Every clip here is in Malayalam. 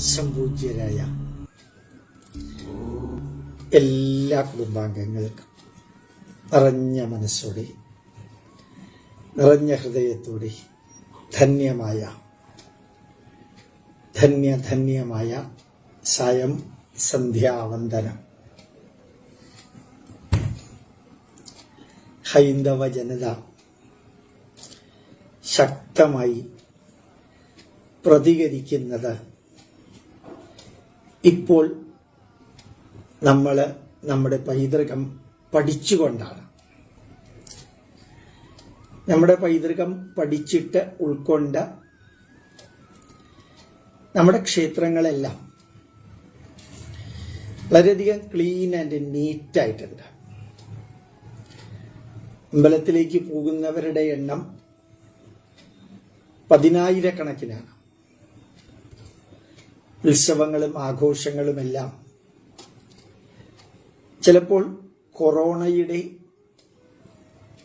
സംപൂജ്യരായ എല്ലാ കുടുംബാംഗങ്ങൾക്കും നിറഞ്ഞ മനസ്സോടെ നിറഞ്ഞ ഹൃദയത്തോടെ ധന്യമായ സായം സന്ധ്യാവന്ദനം. ഹൈന്ദവ ജനത ശക്തമായി പ്രതികരിക്കുന്നത് ഇപ്പോൾ നമ്മുടെ പൈതൃകം പഠിച്ചുകൊണ്ടാണ്. നമ്മുടെ പൈതൃകം പഠിച്ചിട്ട് ഉൾക്കൊണ്ട് നമ്മുടെ ക്ഷേത്രങ്ങളെല്ലാം വളരെയധികം ക്ലീൻ ആൻഡ് നീറ്റായിട്ടുണ്ട്. അമ്പലത്തിലേക്ക് പോകുന്നവരുടെ എണ്ണം 10,000-കണക്കിനാണ്. ഉത്സവങ്ങളും ആഘോഷങ്ങളുമെല്ലാം ചിലപ്പോൾ കൊറോണയുടെ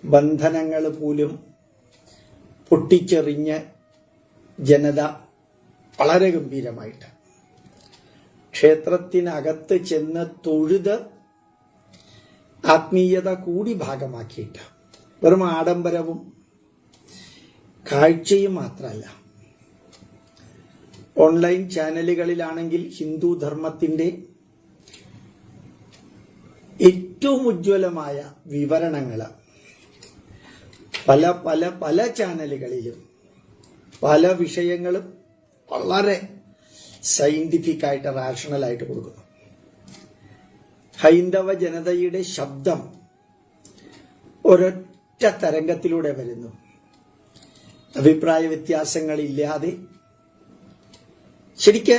ബന്ധനങ്ങൾ പോലും പൊട്ടിച്ചെറിഞ്ഞ് ജനത വളരെ ഗംഭീരമായിട്ട് ക്ഷേത്രത്തിനകത്ത് ചെന്ന് തൊഴുത് ആത്മീയത കൂടി ഭാഗമാക്കിയിട്ട് വെറും ആഡംബരവും കാഴ്ചയും മാത്രമല്ല, ഓൺലൈൻ ചാനലുകളിലാണെങ്കിൽ ഹിന്ദു ധർമ്മത്തിന്റെ ഏറ്റവും ഉജ്ജ്വലമായ വിവരണങ്ങൾ പല ചാനലുകളിലും പല വിഷയങ്ങളും വളരെ സയന്റിഫിക് ആയിട്ട് റാഷണൽ ആയിട്ട് കൊടുക്കുന്നു. ഹൈന്ദവ ജനതയുടെ ശബ്ദം ഒരൊറ്റ തരംഗത്തിലൂടെ വരുന്നു. അഭിപ്രായ വ്യത്യാസങ്ങളില്ലാതെ ശരിക്ക്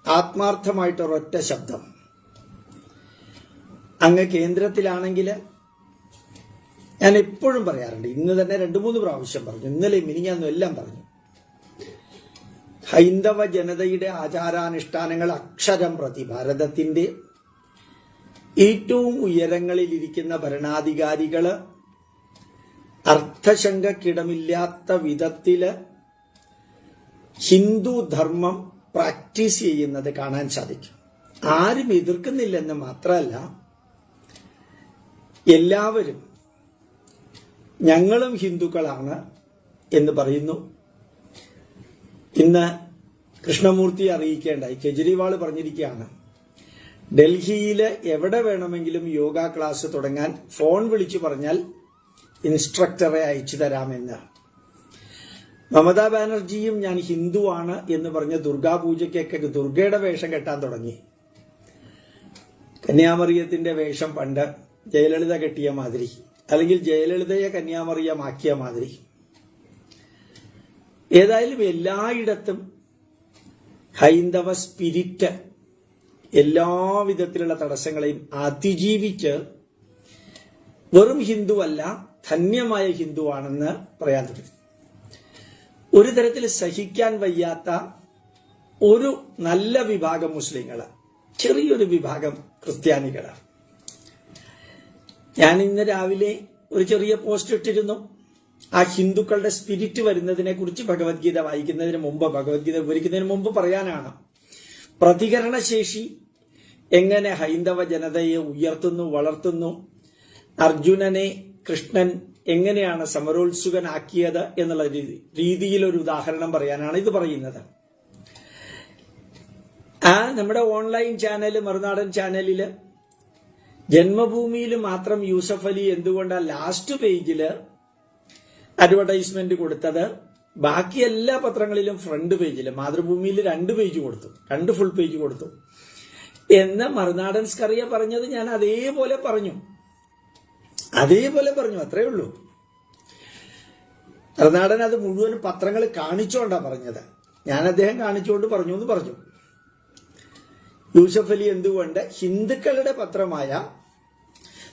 ആത്മാർത്ഥമായിട്ടൊരൊറ്റ ശബ്ദം. അങ്ങ് കേന്ദ്രത്തിലാണെങ്കിൽ ഞാൻ എപ്പോഴും പറയാറുണ്ട്, ഇന്ന് തന്നെ 2-3 പ്രാവശ്യം പറഞ്ഞു, ഇന്നലെ മിനിഞ്ഞാന്നും എല്ലാം പറഞ്ഞു, ഹൈന്ദവ ജനതയുടെ ആചാരാനുഷ്ഠാനങ്ങൾ അക്ഷരം പ്രതി ഭാരതത്തിന്റെ ഏറ്റവും ഉയരങ്ങളിലിരിക്കുന്ന ഭരണാധികാരികള് അർത്ഥശങ്കക്കിടമില്ലാത്ത വിധത്തില് ഹിന്ദു ധർമ്മം പ്രാക്ടീസ് ചെയ്യുന്നത് കാണാൻ സാധിക്കും. ആരും എതിർക്കുന്നില്ലെന്ന് മാത്രമല്ല, എല്ലാവരും ഞങ്ങളും ഹിന്ദുക്കളാണ് എന്ന് പറയുന്നു. ഇന്ന് കൃഷ്ണമൂർത്തി അറിയിക്കേണ്ടായി, കെജ്രിവാൾ പറഞ്ഞിരിക്കുകയാണ്, ഡൽഹിയിൽ എവിടെ വേണമെങ്കിലും യോഗ ക്ലാസ് തുടങ്ങാൻ ഫോൺ വിളിച്ചു പറഞ്ഞാൽ ഇൻസ്ട്രക്ടറെ അയച്ചു തരാമെന്ന്. മമതാ ബാനർജിയും ഞാൻ ഹിന്ദുവാണ് എന്ന് പറഞ്ഞ് ദുർഗാപൂജയ്ക്കൊക്കെ ദുർഗയുടെ വേഷം കെട്ടാൻ തുടങ്ങി. കന്യാമറിയത്തിന്റെ വേഷം പണ്ട് ജയലളിത കെട്ടിയ മാതിരി, അല്ലെങ്കിൽ ജയലളിതയെ കന്യാമറിയമാക്കിയ മാതിരി. ഏതായാലും എല്ലായിടത്തും ഹൈന്ദവ സ്പിരിറ്റ് എല്ലാവിധത്തിലുള്ള തടസ്സങ്ങളെയും അതിജീവിച്ച് വെറും ഹിന്ദുവല്ല, ധന്യമായ ഹിന്ദുവാണെന്ന് പറയാൻ തുടങ്ങി. ഒരു തരത്തിൽ സഹിക്കാൻ വയ്യാത്ത ഒരു നല്ല വിഭാഗം മുസ്ലിങ്ങൾ, ചെറിയൊരു വിഭാഗം ക്രിസ്ത്യാനികൾ. ഞാൻ ഇന്ന് രാവിലെ ഒരു ചെറിയ പോസ്റ്റ് ഇട്ടിരുന്നു. ആ ഹിന്ദുക്കളുടെ സ്പിരിറ്റ് വരുന്നതിനെ കുറിച്ച് ഭഗവത്ഗീത വായിക്കുന്നതിന് മുമ്പ്, ഭഗവത്ഗീത വിവരിക്കുന്നതിന് മുമ്പ് പറയാനാണ്. പ്രതികരണശേഷി എങ്ങനെ ഹൈന്ദവ ജനതയെ ഉയർത്തുന്നു, വളർത്തുന്നു, അർജുനനെ കൃഷ്ണൻ എങ്ങനെയാണ് സമരോത്സുകനാക്കിയത് എന്നുള്ള രീതിയിൽ ഒരു ഉദാഹരണം പറയാനാണ് ഇത് പറയുന്നത്. നമ്മുടെ ഓൺലൈൻ ചാനൽ മറുനാടൻ ചാനലില് ജന്മഭൂമിയിൽ മാത്രം യൂസഫ് അലി എന്തുകൊണ്ടാണ് ലാസ്റ്റ് പേജില് അഡ്വർടൈസ്മെന്റ് കൊടുത്തത്, ബാക്കി എല്ലാ പത്രങ്ങളിലും ഫ്രണ്ട് പേജില്, മാതൃഭൂമിയിൽ 2 പേജ് കൊടുത്തു, 2 ഫുൾ പേജ് കൊടുത്തു എന്ന് മറുനാടൻ സ്കറിയ പറഞ്ഞത് ഞാൻ അതേപോലെ പറഞ്ഞു, അത്രേ ഉള്ളൂ. മറുനാടൻ അത് മുഴുവൻ പത്രങ്ങൾ കാണിച്ചോണ്ടാ പറഞ്ഞത്, ഞാൻ അദ്ദേഹം കാണിച്ചുകൊണ്ട് പറഞ്ഞു എന്ന് പറഞ്ഞു. യൂസഫ് അലി എന്തുകൊണ്ട് ഹിന്ദുക്കളുടെ പത്രമായ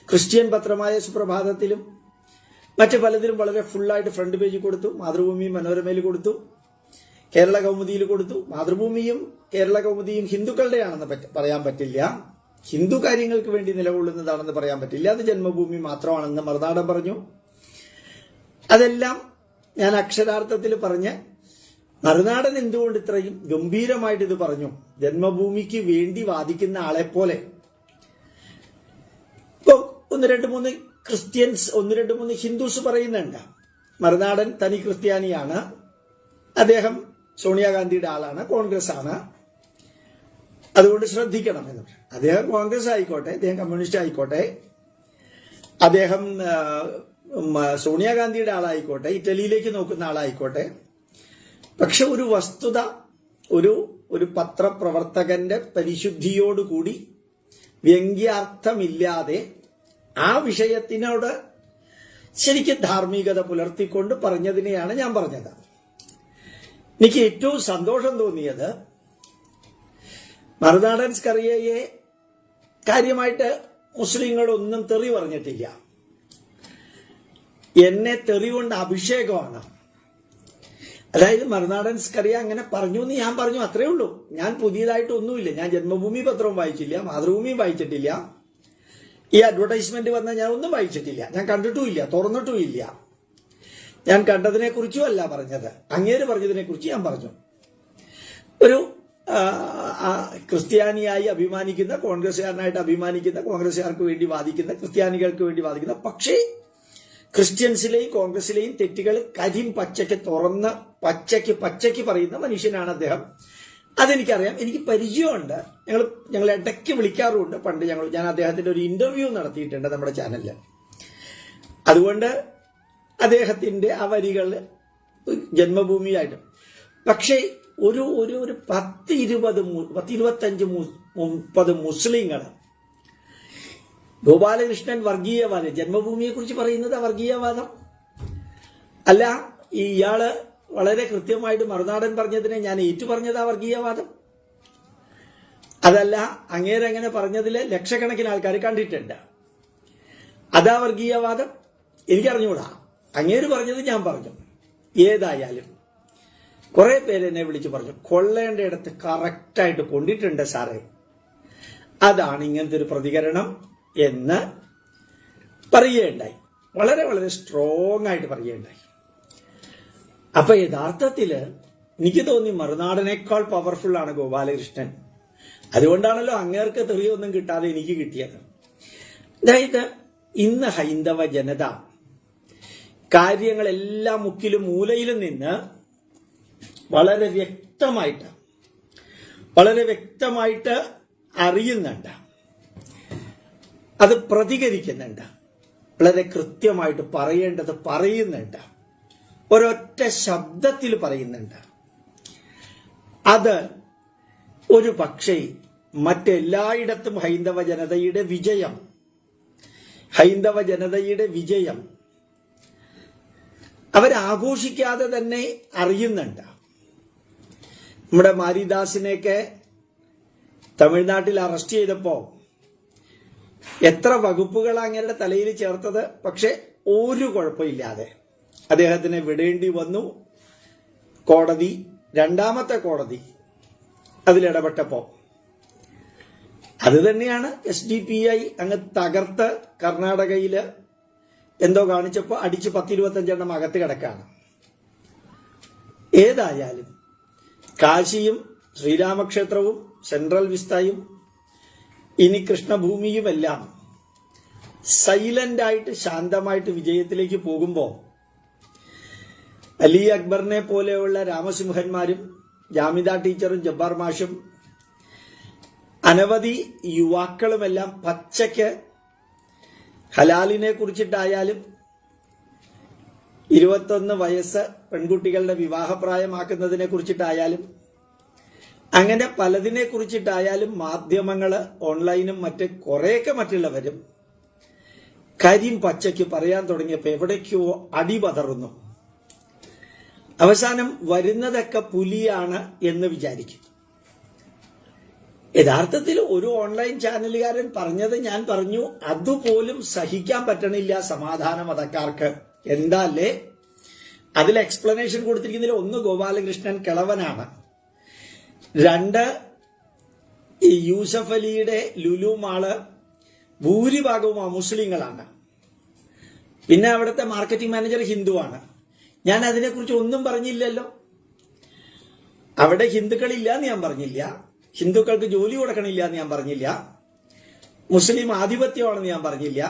ക്രിസ്ത്യൻ പത്രമായ സുപ്രഭാതത്തിലും മറ്റു പലതിലും വളരെ ഫുള്ളായിട്ട് ഫ്രണ്ട് പേജിൽ കൊടുത്തു, മാതൃഭൂമി മനോരമയിൽ കൊടുത്തു, കേരള കൗമുദിയിൽ കൊടുത്തു. മാതൃഭൂമിയും കേരള കൗമുദിയും ഹിന്ദുക്കളുടെയാണെന്ന് പറയാൻ പറ്റില്ല, ഹിന്ദു കാര്യങ്ങൾക്ക് വേണ്ടി നിലകൊള്ളുന്നതാണെന്ന് പറയാൻ പറ്റില്ല, അത് ജന്മഭൂമി മാത്രമാണെന്ന് മറുനാടൻ പറഞ്ഞു. അതെല്ലാം ഞാൻ അക്ഷരാർത്ഥത്തിൽ പറഞ്ഞ് മറുനാടൻ എന്തുകൊണ്ട് ഇത്രയും ഗംഭീരമായിട്ട് ഇത് പറഞ്ഞു? ജന്മഭൂമിക്ക് വേണ്ടി വാദിക്കുന്ന ആളെ പോലെ ഇപ്പൊ 1-2-3 ക്രിസ്ത്യൻസ് 1-2-3 ഹിന്ദുസ് പറയുന്നുണ്ട് മറുനാടൻ തനി ക്രിസ്ത്യാനിയാണ്, അദ്ദേഹം സോണിയാഗാന്ധിയുടെ ആളാണ്, കോൺഗ്രസ് ആണ്, അതുകൊണ്ട് ശ്രദ്ധിക്കണം എന്ന് പറയും. അദ്ദേഹം കോൺഗ്രസ് ആയിക്കോട്ടെ, അദ്ദേഹം കമ്മ്യൂണിസ്റ്റ് ആയിക്കോട്ടെ, അദ്ദേഹം സോണിയാഗാന്ധിയുടെ ആളായിക്കോട്ടെ, ഇറ്റലിയിലേക്ക് നോക്കുന്ന ആളായിക്കോട്ടെ, പക്ഷെ ഒരു വസ്തുത ഒരു പത്രപ്രവർത്തകന്റെ പരിശുദ്ധിയോടുകൂടി വ്യംഗ്യാർത്ഥമില്ലാതെ ആ വിഷയത്തിനോട് ശരിക്കും ധാർമ്മികത പുലർത്തിക്കൊണ്ട് പറഞ്ഞതിനെയാണ് ഞാൻ പറഞ്ഞത്. എനിക്ക് ഏറ്റവും സന്തോഷം തോന്നിയത് മറുനാടൻ സ്കറിയയെ കാര്യമായിട്ട് മുസ്ലിങ്ങളൊന്നും തെറി പറഞ്ഞിട്ടില്ല. എന്നെ തെറി കൊണ്ട് അഭിഷേകമാണ്. അതായത് മറുനാടൻ സ്കറിയ അങ്ങനെ പറഞ്ഞു എന്ന് ഞാൻ പറഞ്ഞു, അത്രേ ഉള്ളൂ. ഞാൻ പുതിയതായിട്ടൊന്നുമില്ല. ഞാൻ ജന്മഭൂമി പത്രവും വായിച്ചില്ല, മാതൃഭൂമിയും വായിച്ചിട്ടില്ല, ഈ അഡ്വർടൈസ്മെന്റ് വന്ന ഞാൻ ഒന്നും വായിച്ചിട്ടില്ല, ഞാൻ കണ്ടിട്ടുമില്ല, തുറന്നിട്ടുമില്ല. ഞാൻ കണ്ടതിനെ കുറിച്ചും അല്ല പറഞ്ഞത്, അങ്ങേര് പറഞ്ഞതിനെ കുറിച്ച് ഞാൻ പറഞ്ഞു. ഒരു ക്രിസ്ത്യാനിയായി അഭിമാനിക്കുന്ന, കോൺഗ്രസ്സുകാരനായിട്ട് അഭിമാനിക്കുന്ന, കോൺഗ്രസ്സുകാർക്ക് വേണ്ടി വാദിക്കുന്ന, ക്രിസ്ത്യാനികൾക്ക് വേണ്ടി വാദിക്കുന്ന, പക്ഷേ ക്രിസ്ത്യൻസിലെയും കോൺഗ്രസിലെയും തെറ്റുകൾ കരിം പച്ചയ്ക്ക് തുറന്ന് പച്ചയ്ക്ക് പറയുന്ന മനുഷ്യനാണ് അദ്ദേഹം. അതെനിക്കറിയാം, എനിക്ക് പരിചയമുണ്ട്. ഞങ്ങൾ ഇടയ്ക്ക് വിളിക്കാറുമുണ്ട്. പണ്ട് ഞാൻ അദ്ദേഹത്തിന്റെ ഒരു ഇന്റർവ്യൂ നടത്തിയിട്ടുണ്ട് നമ്മുടെ ചാനലിൽ. അതുകൊണ്ട് അദ്ദേഹത്തിന്റെ ആ വരികൾ ജന്മഭൂമിയായിട്ട്. പക്ഷേ ഒരു 10-20-30 മുസ്ലിങ്ങൾ ഗോപാലകൃഷ്ണൻ വർഗീയവാദം, ജന്മഭൂമിയെ കുറിച്ച് പറയുന്നത് വർഗീയവാദം അല്ല, ഇയാള് വളരെ കൃത്യമായിട്ട് മറുനാടൻ പറഞ്ഞതിനെ ഞാൻ ഏറ്റുപറഞ്ഞതാ വർഗീയവാദം. അതല്ല, അങ്ങേരങ്ങനെ പറഞ്ഞതില് ലക്ഷക്കണക്കിന് ആൾക്കാർ കണ്ടിട്ടുണ്ട്. അതാ വർഗീയവാദം? എനിക്കറിഞ്ഞൂടാ. അങ്ങേര് പറഞ്ഞത് ഞാൻ പറഞ്ഞു. ഏതായാലും കുറെ പേര് എന്നെ വിളിച്ചു പറഞ്ഞു, കൊള്ളേണ്ട ഇടത്ത് കറക്റ്റായിട്ട് കൊണ്ടിട്ടുണ്ട് സാറേ, അതാണ് ഇങ്ങനത്തെ ഒരു പ്രതികരണം എന്ന് പറയുകയുണ്ടായി. വളരെ വളരെ സ്ട്രോങ് ആയിട്ട് പറയുകയുണ്ടായി. അപ്പൊ യഥാർത്ഥത്തില് എനിക്ക് തോന്നി മറുനാടനേക്കാൾ പവർഫുൾ ആണ് ഗോപാലകൃഷ്ണൻ. അതുകൊണ്ടാണല്ലോ അങ്ങേർക്ക് തെറിയൊന്നും കിട്ടാതെ എനിക്ക് കിട്ടിയത്. അതായത് ഇന്ന് ഹൈന്ദവ ജനത കാര്യങ്ങളെല്ലാം മുക്കിലും മൂലയിലും നിന്ന് വളരെ വ്യക്തമായിട്ട് അറിയുന്നുണ്ട്, അത് പ്രതികരിക്കുന്നുണ്ട്, വളരെ കൃത്യമായിട്ട് പറയേണ്ടത് പറയുന്നുണ്ട്, ഒരൊറ്റ ശബ്ദത്തിൽ പറയുന്നുണ്ട്. അത് ഒരു പക്ഷേ മറ്റെല്ലായിടത്തും ഹൈന്ദവ ജനതയുടെ വിജയം അവരാഘോഷിക്കാതെ തന്നെ അറിയുന്നുണ്ട്. നമ്മുടെ മാരിദാസിനെയൊക്കെ തമിഴ്നാട്ടിൽ അറസ്റ്റ് ചെയ്തപ്പോ എത്ര വകുപ്പുകൾ അങ്ങേരുടെ തലയിൽ ചേർത്തത്, പക്ഷെ ഒരു കുഴപ്പമില്ലാതെ അദ്ദേഹത്തിന് വിടേണ്ടി വന്നു. കോടതി, രണ്ടാമത്തെ കോടതി അതിലിടപെട്ടപ്പോ അത് തന്നെയാണ് SDPI അങ്ങ് തകർത്ത് കർണാടകയില് എന്തോ കാണിച്ചപ്പോ അടിച്ച് 10-25 അകത്ത് കിടക്കാണ്. ഏതായാലും കാശിയും ശ്രീരാമക്ഷേത്രവും സെൻട്രൽ വിസ്തയും ഇനി കൃഷ്ണഭൂമിയുമെല്ലാം സൈലന്റ് ശാന്തമായിട്ട് വിജയത്തിലേക്ക് പോകുമ്പോൾ അലി അക്ബറിനെ പോലെയുള്ള രാമസിംഹന്മാരും ജാമിദ ടീച്ചറും ജബ്ബാർ മാഷും അനവധി യുവാക്കളുമെല്ലാം പച്ചയ്ക്ക് ഹലാലിനെ കുറിച്ചിട്ടായാലും 21 വയസ്സ് പെൺകുട്ടികളുടെ വിവാഹപ്രായമാക്കുന്നതിനെ കുറിച്ചിട്ടായാലും അങ്ങനെ പലതിനെ കുറിച്ചിട്ടായാലും മാധ്യമങ്ങള് ഓൺലൈനും കുറെയൊക്കെ മറ്റുള്ളവരും കരിം പച്ചയ്ക്ക് പറയാൻ തുടങ്ങിയപ്പോ എവിടേക്കോ അടിപതറുന്നു. അവസാനം വരുന്നതൊക്കെ പുലിയാണ് എന്ന് വിചാരിക്കും. യഥാർത്ഥത്തിൽ ഒരു ഓൺലൈൻ ചാനലുകാരൻ പറഞ്ഞത് ഞാൻ പറഞ്ഞു, അതുപോലും സഹിക്കാൻ പറ്റണില്ല സമാധാന മതക്കാർക്ക്. എന്താ അല്ലേ അതിൽ എക്സ്പ്ലനേഷൻ കൊടുത്തിരിക്കുന്നതിൽ ഒന്ന്, ഗോപാലകൃഷ്ണൻ കിളവനാണ്. 2, ഈ യൂസഫ് അലിയുടെ ലുലു മാള് ഭൂരിഭാഗവും മുസ്ലിങ്ങളാണ്. പിന്നെ അവിടുത്തെ മാർക്കറ്റിംഗ് മാനേജർ ഹിന്ദുവാണ്. ഞാൻ അതിനെക്കുറിച്ച് ഒന്നും പറഞ്ഞില്ലല്ലോ. അവിടെ ഹിന്ദുക്കളില്ല എന്ന് ഞാൻ പറഞ്ഞില്ല, ഹിന്ദുക്കൾക്ക് ജോലി കൊടുക്കണില്ല എന്ന് ഞാൻ പറഞ്ഞില്ല, മുസ്ലിം ആധിപത്യമാണെന്ന് ഞാൻ പറഞ്ഞില്ല.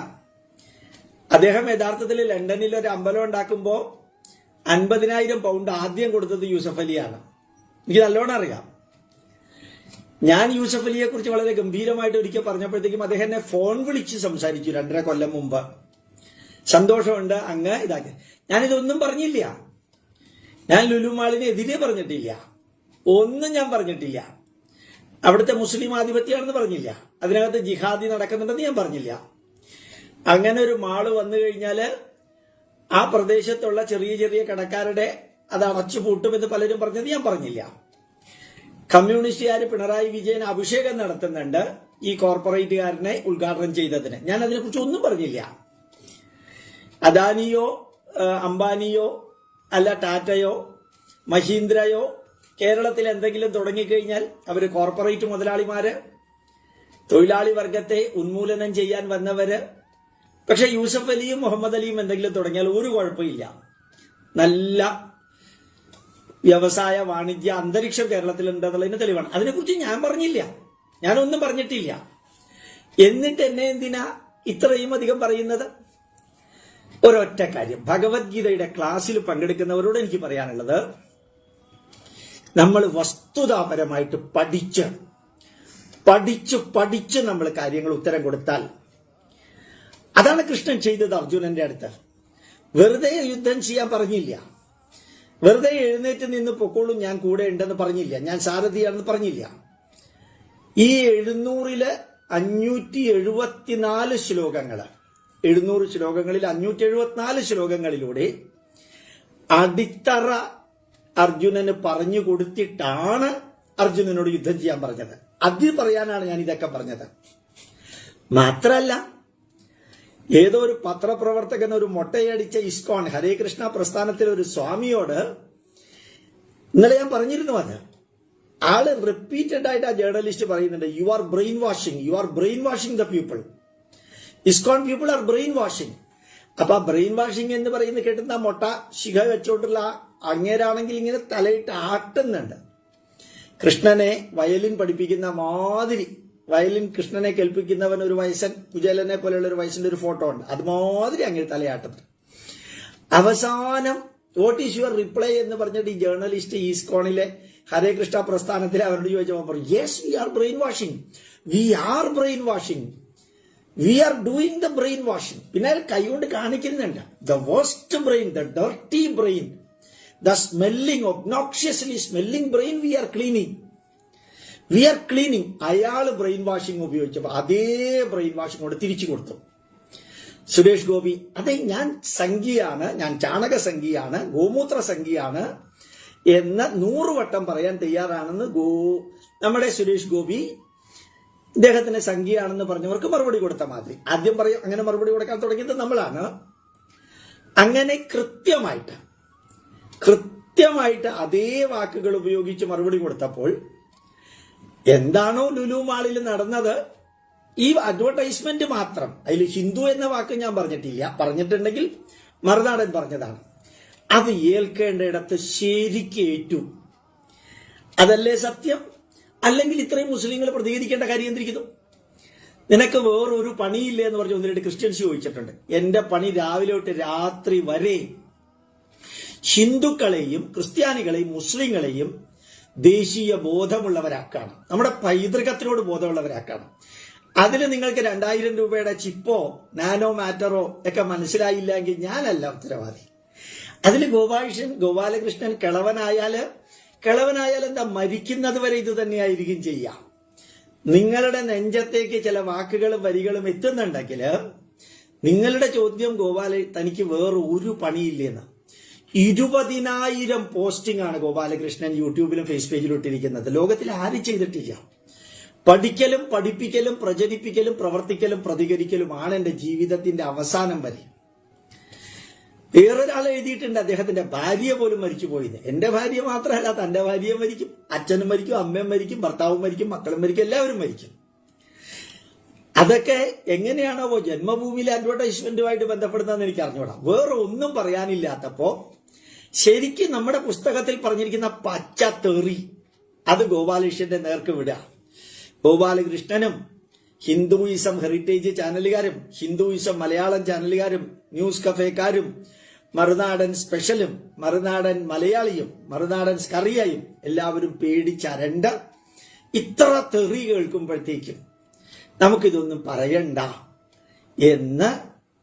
അദ്ദേഹം യഥാർത്ഥത്തിൽ ലണ്ടനിൽ ഒരു അമ്പലം ഉണ്ടാക്കുമ്പോൾ 50,000 പൗണ്ട് ആദ്യം കൊടുത്തത് യൂസഫ് അലിയാണ്. എനിക്ക് നല്ലോണം അറിയാം. ഞാൻ യൂസഫ് അലിയെ കുറിച്ച് വളരെ ഗംഭീരമായിട്ട് ഒരിക്കൽ പറഞ്ഞപ്പോഴത്തേക്കും അദ്ദേഹം എന്നെ ഫോൺ വിളിച്ച് സംസാരിച്ചു 2.5 കൊല്ലം മുമ്പ്. സന്തോഷമുണ്ട് അങ്ങ് ഇതാക്കി. ഞാനിതൊന്നും പറഞ്ഞില്ല. ഞാൻ ലുലു മാളിന് എതിരെ പറഞ്ഞിട്ടില്ല, ഒന്നും ഞാൻ പറഞ്ഞിട്ടില്ല. അവിടുത്തെ മുസ്ലിം ആധിപത്യമാണെന്ന് പറഞ്ഞില്ല, അതിനകത്ത് ജിഹാദി നടക്കുന്നുണ്ടെന്ന് ഞാൻ പറഞ്ഞില്ല. അങ്ങനെ ഒരു മാള് വന്നു കഴിഞ്ഞാല് ആ പ്രദേശത്തുള്ള ചെറിയ ചെറിയ കടക്കാരുടെ അത് അടച്ചു പൂട്ടുമെന്ന് പലരും പറഞ്ഞത് ഞാൻ പറഞ്ഞില്ല. കമ്മ്യൂണിസ്റ്റുകാർ പിണറായി വിജയൻ അഭിഷേകം നടത്തുന്നുണ്ട് ഈ കോർപ്പറേറ്റുകാരനെ ഉദ്ഘാടനം ചെയ്തതിന്. ഞാൻ അതിനെക്കുറിച്ച് ഒന്നും പറഞ്ഞില്ല. അദാനിയോ അംബാനിയോ അല്ല ടാറ്റയോ മഹീന്ദ്രയോ കേരളത്തിൽ എന്തെങ്കിലും തുടങ്ങിക്കഴിഞ്ഞാൽ അവര് കോർപ്പറേറ്റ് മുതലാളിമാര്, തൊഴിലാളി വർഗത്തെ ഉന്മൂലനം ചെയ്യാൻ വന്നവര്. പക്ഷെ യൂസഫ് അലിയും മുഹമ്മദ് അലിയും എന്തെങ്കിലും തുടങ്ങിയാൽ ഒരു കുഴപ്പമില്ല. നല്ല വ്യവസായ വാണിജ്യ അന്തരീക്ഷം കേരളത്തിലുണ്ടെന്നുള്ളതിന് തെളിവാണ്. അതിനെക്കുറിച്ച് ഞാൻ പറഞ്ഞില്ല, ഞാനൊന്നും പറഞ്ഞിട്ടില്ല. എന്നിട്ട് എന്നെ എന്തിനാ ഇത്രയും അധികം പറയുന്നത്? ഒരൊറ്റ കാര്യം, ഭഗവത്ഗീതയുടെ ക്ലാസ്സിൽ പങ്കെടുക്കുന്നവരോട് എനിക്ക് പറയാനുള്ളത്, നമ്മൾ വസ്തുതാപരമായിട്ട് പഠിച്ച് നമ്മൾ കാര്യങ്ങൾ ഉത്തരം കൊടുത്താൽ, അതാണ് കൃഷ്ണൻ ചെയ്തത് അർജുനന്റെ അടുത്ത്. വെറുതെ യുദ്ധം ചെയ്യാൻ പറഞ്ഞില്ല, വെറുതെ എഴുന്നേറ്റ് നിന്ന് പൊക്കോളും ഞാൻ കൂടെ ഉണ്ടെന്ന് പറഞ്ഞില്ല, ഞാൻ സാരഥിയാണെന്ന് പറഞ്ഞില്ല. ഈ 700 574 ശ്ലോകങ്ങള്, 700 ശ്ലോകങ്ങളിൽ 574 ശ്ലോകങ്ങളിലൂടെ അടിത്തറ അർജുനന് പറഞ്ഞു കൊടുത്തിട്ടാണ് അർജുനനോട് യുദ്ധം ചെയ്യാൻ പറഞ്ഞത്. അത് പറയാനാണ് ഞാൻ ഇതൊക്കെ പറഞ്ഞത്. മാത്രല്ല, ഏതോ ഒരു പത്രപ്രവർത്തകൻ ഒരു മൊട്ടയടിച്ച ഇസ്കോൺ ഹരേ കൃഷ്ണ പ്രസ്ഥാനത്തിലെ ഒരു സ്വാമിയോട് ഇന്നലെ ഞാൻ പറഞ്ഞിരുന്നു. അത് ആള് റിപ്പീറ്റഡ് ആയിട്ട് ആ ജേർണലിസ്റ്റ് പറയുന്നുണ്ട്, you are brain washing the people, ISKCON people are brain washing. അപ്പൊ ആ ബ്രെയിൻ വാഷിംഗ് എന്ന് പറയുന്നത് കേട്ടുന്ന മൊട്ട ശിഖ വെച്ചോണ്ടുള്ള അങ്ങേരാണെങ്കിൽ ഇങ്ങനെ തലയിട്ട് ആട്ടുന്നുണ്ട്. കൃഷ്ണനെ വയലിൻ പഠിപ്പിക്കുന്ന മാതിരി, വയലിൻ കൃഷ്ണനെ കേൾപ്പിക്കുന്നവൻ ഒരു വയസ്സൻ, കുചേലനെ പോലെയുള്ള ഒരു വയസ്സിന്റെ ഒരു ഫോട്ടോ ഉണ്ട്, അതുമാതിരി അങ്ങനെ തലയാട്ടുന്നത്. അവസാനം വാട്ട് ഈസ് യുവർ റിപ്ലൈ എന്ന് പറഞ്ഞിട്ട് ഈ ജേർണലിസ്റ്റ് ഈസ്കോണിലെ ഹരേ കൃഷ്ണ പ്രസ്ഥാനത്തിലെ അവരോട് ചോദിച്ചപ്പോൾ പറഞ്ഞു, yes we are brain washing, we are doing the brain washing. പിന്നെ അയാൾ കൈകൊണ്ട് കാണിക്കുന്നുണ്ട്, the waste brain, the dirty brain, the smelling, obnoxiously smelling brain we are cleaning. അയാള് ബ്രെയിൻ വാഷിംഗ് ഉപയോഗിച്ചപ്പോൾ അതേ ബ്രെയിൻ വാഷിംഗ് കൊണ്ട് തിരിച്ചു കൊടുത്തു. സുരേഷ് ഗോപി, അതെ ഞാൻ സംഖ്യയാണ്, ഞാൻ ചാണക സംഖ്യയാണ്, ഗോമൂത്ര സംഖ്യയാണ് എന്ന് 100 വട്ടം പറയാൻ തയ്യാറാണെന്ന് നമ്മുടെ സുരേഷ് ഗോപി ഇദ്ദേഹത്തിന് സംഖ്യയാണെന്ന് പറഞ്ഞവർക്ക് മറുപടി കൊടുത്ത മാതിരി. ആദ്യം പറയും അങ്ങനെ മറുപടി കൊടുക്കാൻ തുടങ്ങിയത് നമ്മളാണ്. അങ്ങനെ കൃത്യമായിട്ട് അതേ വാക്കുകൾ ഉപയോഗിച്ച് മറുപടി കൊടുത്തപ്പോൾ എന്താണോ ലുലു മാളിൽ നടന്നത്, ഈ അഡ്വർടൈസ്മെന്റ് മാത്രം, അതിൽ ഹിന്ദു എന്ന വാക്ക് ഞാൻ പറഞ്ഞിട്ടില്ല, പറഞ്ഞിട്ടുണ്ടെങ്കിൽ മറുനാടൻ പറഞ്ഞതാണ്, അത് ഏൽക്കേണ്ടയിടത്ത് ശരിക്കേറ്റു. അതല്ലേ സത്യം? അല്ലെങ്കിൽ ഇത്രയും മുസ്ലിങ്ങൾ പ്രതികരിക്കേണ്ട കാര്യം എന്തിരിക്കുന്നു? നിനക്ക് വേറൊരു പണിയില്ലേ എന്ന് പറഞ്ഞ് 1-2 ക്രിസ്ത്യൻസ് ചോദിച്ചിട്ടുണ്ട്. എന്റെ പണി രാവിലെ തൊട്ട് രാത്രി വരെ ഹിന്ദുക്കളെയും ക്രിസ്ത്യാനികളെയും മുസ്ലിങ്ങളെയും ദേശീയ ബോധമുള്ളവരാക്കാണ്, നമ്മുടെ പൈതൃകത്തിനോട് ബോധമുള്ളവരാക്കാണ്. അതിന് നിങ്ങൾക്ക് 2000 രൂപയുടെ ചിപ്പോ നാനോ മാറ്ററോ ഒക്കെ മനസ്സിലായില്ലെങ്കിൽ ഞാനല്ല ഉത്തരവാദി. അതിൽ ഗോപാലകൃഷ്ണൻ കിളവനായാൽ എന്താ, മരിക്കുന്നത് വരെ ഇത് തന്നെയായിരിക്കും ചെയ്യാം. നിങ്ങളുടെ നെഞ്ചത്തേക്ക് ചില വാക്കുകളും വരികളും എത്തുന്നുണ്ടെങ്കിൽ നിങ്ങളുടെ ചോദ്യം, തനിക്ക് വേറെ ഒരു പണിയില്ലെന്ന്. 20,000 പോസ്റ്റിംഗ് ആണ് ഗോപാലകൃഷ്ണൻ യൂട്യൂബിലും ഫേസ് പേജിലും ഇട്ടിരിക്കുന്നത്. ലോകത്തിൽ ആരും ചെയ്തിട്ടില്ല. പഠിക്കലും പഠിപ്പിക്കലും പ്രചരിപ്പിക്കലും പ്രവർത്തിക്കലും പ്രതികരിക്കലുമാണ് എന്റെ ജീവിതത്തിന്റെ അവസാനം വരെ. വേറൊരാൾ എഴുതിയിട്ടുണ്ട്, അദ്ദേഹത്തിന്റെ ഭാര്യ പോലും മരിച്ചുപോയിന്ന്. എന്റെ ഭാര്യ മാത്രമല്ല, തന്റെ ഭാര്യയും മരിക്കും, അച്ഛനും മരിക്കും, അമ്മയും മരിക്കും, ഭർത്താവും മരിക്കും, മക്കളും മരിക്കും, എല്ലാവരും മരിക്കും. അതൊക്കെ എങ്ങനെയാണോ ജന്മഭൂമിയിലെ അഡ്വർടൈസ്മെന്റുമായിട്ട് ബന്ധപ്പെടുന്നതെന്ന് എനിക്ക് അറിഞ്ഞൂടാ. വേറെ ഒന്നും പറയാനില്ലാത്തപ്പോ ശരിക്കും നമ്മുടെ പുസ്തകത്തിൽ പറഞ്ഞിരിക്കുന്ന പച്ച തെറി അത് ഗോപാലകൃഷ്ണന്റെ നേർക്ക് വിടുക. ഗോപാലകൃഷ്ണനും ഹിന്ദുയിസം ഹെറിറ്റേജ് ചാനലുകാരും ഹിന്ദുയിസം മലയാളം ചാനലുകാരും ന്യൂസ് കഫേക്കാരും മറുനാടൻ സ്പെഷ്യലും മറുനാടൻ മലയാളിയും മറുനാടൻ സ്കറിയയും എല്ലാവരും പേടിച്ചരണ്ട. ഇത്ര തെറി കേൾക്കുമ്പോഴത്തേക്കും നമുക്കിതൊന്നും പറയണ്ട എന്ന്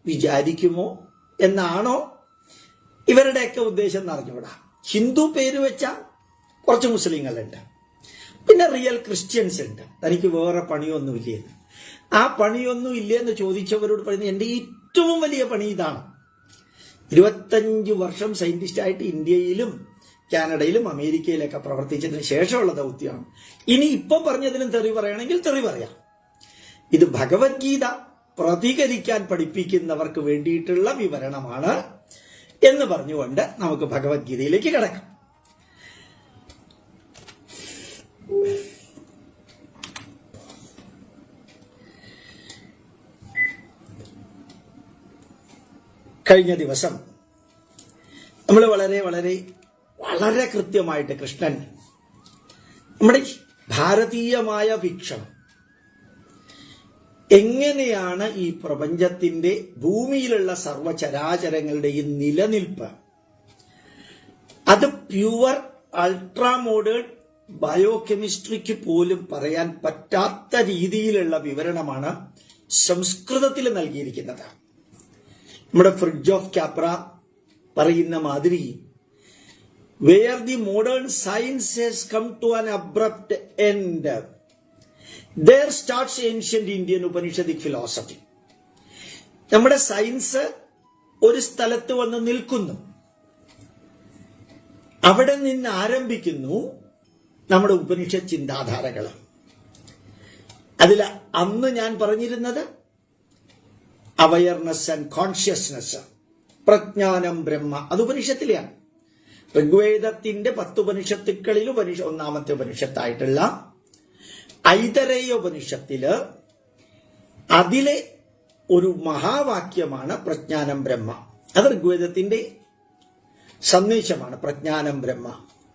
വിചാരിക്കുമോ എന്നാണോ ഇവരുടെയൊക്കെ ഉദ്ദേശം എന്ന് അറിഞ്ഞൂടാ. ഹിന്ദു പേര് വെച്ച കുറച്ച് മുസ്ലിങ്ങളുണ്ട്, പിന്നെ റിയൽ ക്രിസ്ത്യൻസ് ഉണ്ട്. തനിക്ക് വേറെ പണിയൊന്നുമില്ലേന്ന്. ആ പണിയൊന്നും ഇല്ലെന്ന് ചോദിച്ചവരോട് പറയുന്നത് എന്റെ ഏറ്റവും വലിയ പണി ഇതാണ്. 25 വർഷം സയന്റിസ്റ്റായിട്ട് ഇന്ത്യയിലും കാനഡയിലും അമേരിക്കയിലൊക്കെ പ്രവർത്തിച്ചതിന് ശേഷമുള്ള ദൗത്യമാണ്. ഇനി ഇപ്പൊ പറഞ്ഞതിനും തെറി പറയണമെങ്കിൽ തെറി പറയാം. ഇത് ഭഗവത്ഗീത പ്രതികരിക്കാൻ പഠിപ്പിക്കുന്നവർക്ക് വേണ്ടിയിട്ടുള്ള വിവരണമാണ് എന്ന് പറഞ്ഞുകൊണ്ട് നമുക്ക് ഭഗവത്ഗീതയിലേക്ക് കിടക്കാം. കഴിഞ്ഞ ദിവസം നമ്മൾ വളരെ വളരെ വളരെ കൃത്യമായിട്ട് കൃഷ്ണൻ നമ്മുടെ ഭാരതീയമായ വീക്ഷണം എങ്ങനെയാണ് ഈ പ്രപഞ്ചത്തിന്റെ ഭൂമിയിലുള്ള സർവചരാചരങ്ങളുടെയും നിലനിൽപ്പ്, അത് പ്യുവർ അൾട്രാ മോഡേൺ ബയോകെമിസ്ട്രിക്ക് പോലും പറയാൻ പറ്റാത്ത രീതിയിലുള്ള വിവരണമാണ് സംസ്കൃതത്തിൽ നൽകിയിരിക്കുന്നത്. നമ്മുടെ ഫ്രിഡ്ജ് ഓഫ് ക്യാപ്ര പറയുന്ന മാതിരി where the modern science has come to an abrupt end, there starts ancient Indian Upanishadic philosophy. നമ്മുടെ സയൻസ് ഒരു സ്ഥലത്ത് വന്ന് നിൽക്കുന്നു, അവിടെ നിന്ന് ആരംഭിക്കുന്നു നമ്മുടെ ഉപനിഷത്ത് ചിന്താധാരകൾ. അതിൽ അന്ന് ഞാൻ പറഞ്ഞിരുന്നത് അവയർനെസ് ആൻഡ് കോൺഷ്യസ്നെസ്, പ്രജ്ഞാനം ബ്രഹ്മ, അത് ഉപനിഷത്തിലെയാണ്. ഋഗ്വേദത്തിന്റെ 10 ഉപനിഷത്തുക്കളിൽ ഒന്നാമത്തെ ഉപനിഷത്തായിട്ടുള്ള ഐതരേയ ഉപനിഷത്തില് അതിലെ ഒരു മഹാവാക്യമാണ് പ്രജ്ഞാനം ബ്രഹ്മ. അത് ഋഗ്വേദത്തിന്റെ സന്ദേശമാണ്. പ്രജ്ഞാനം ബ്രഹ്മ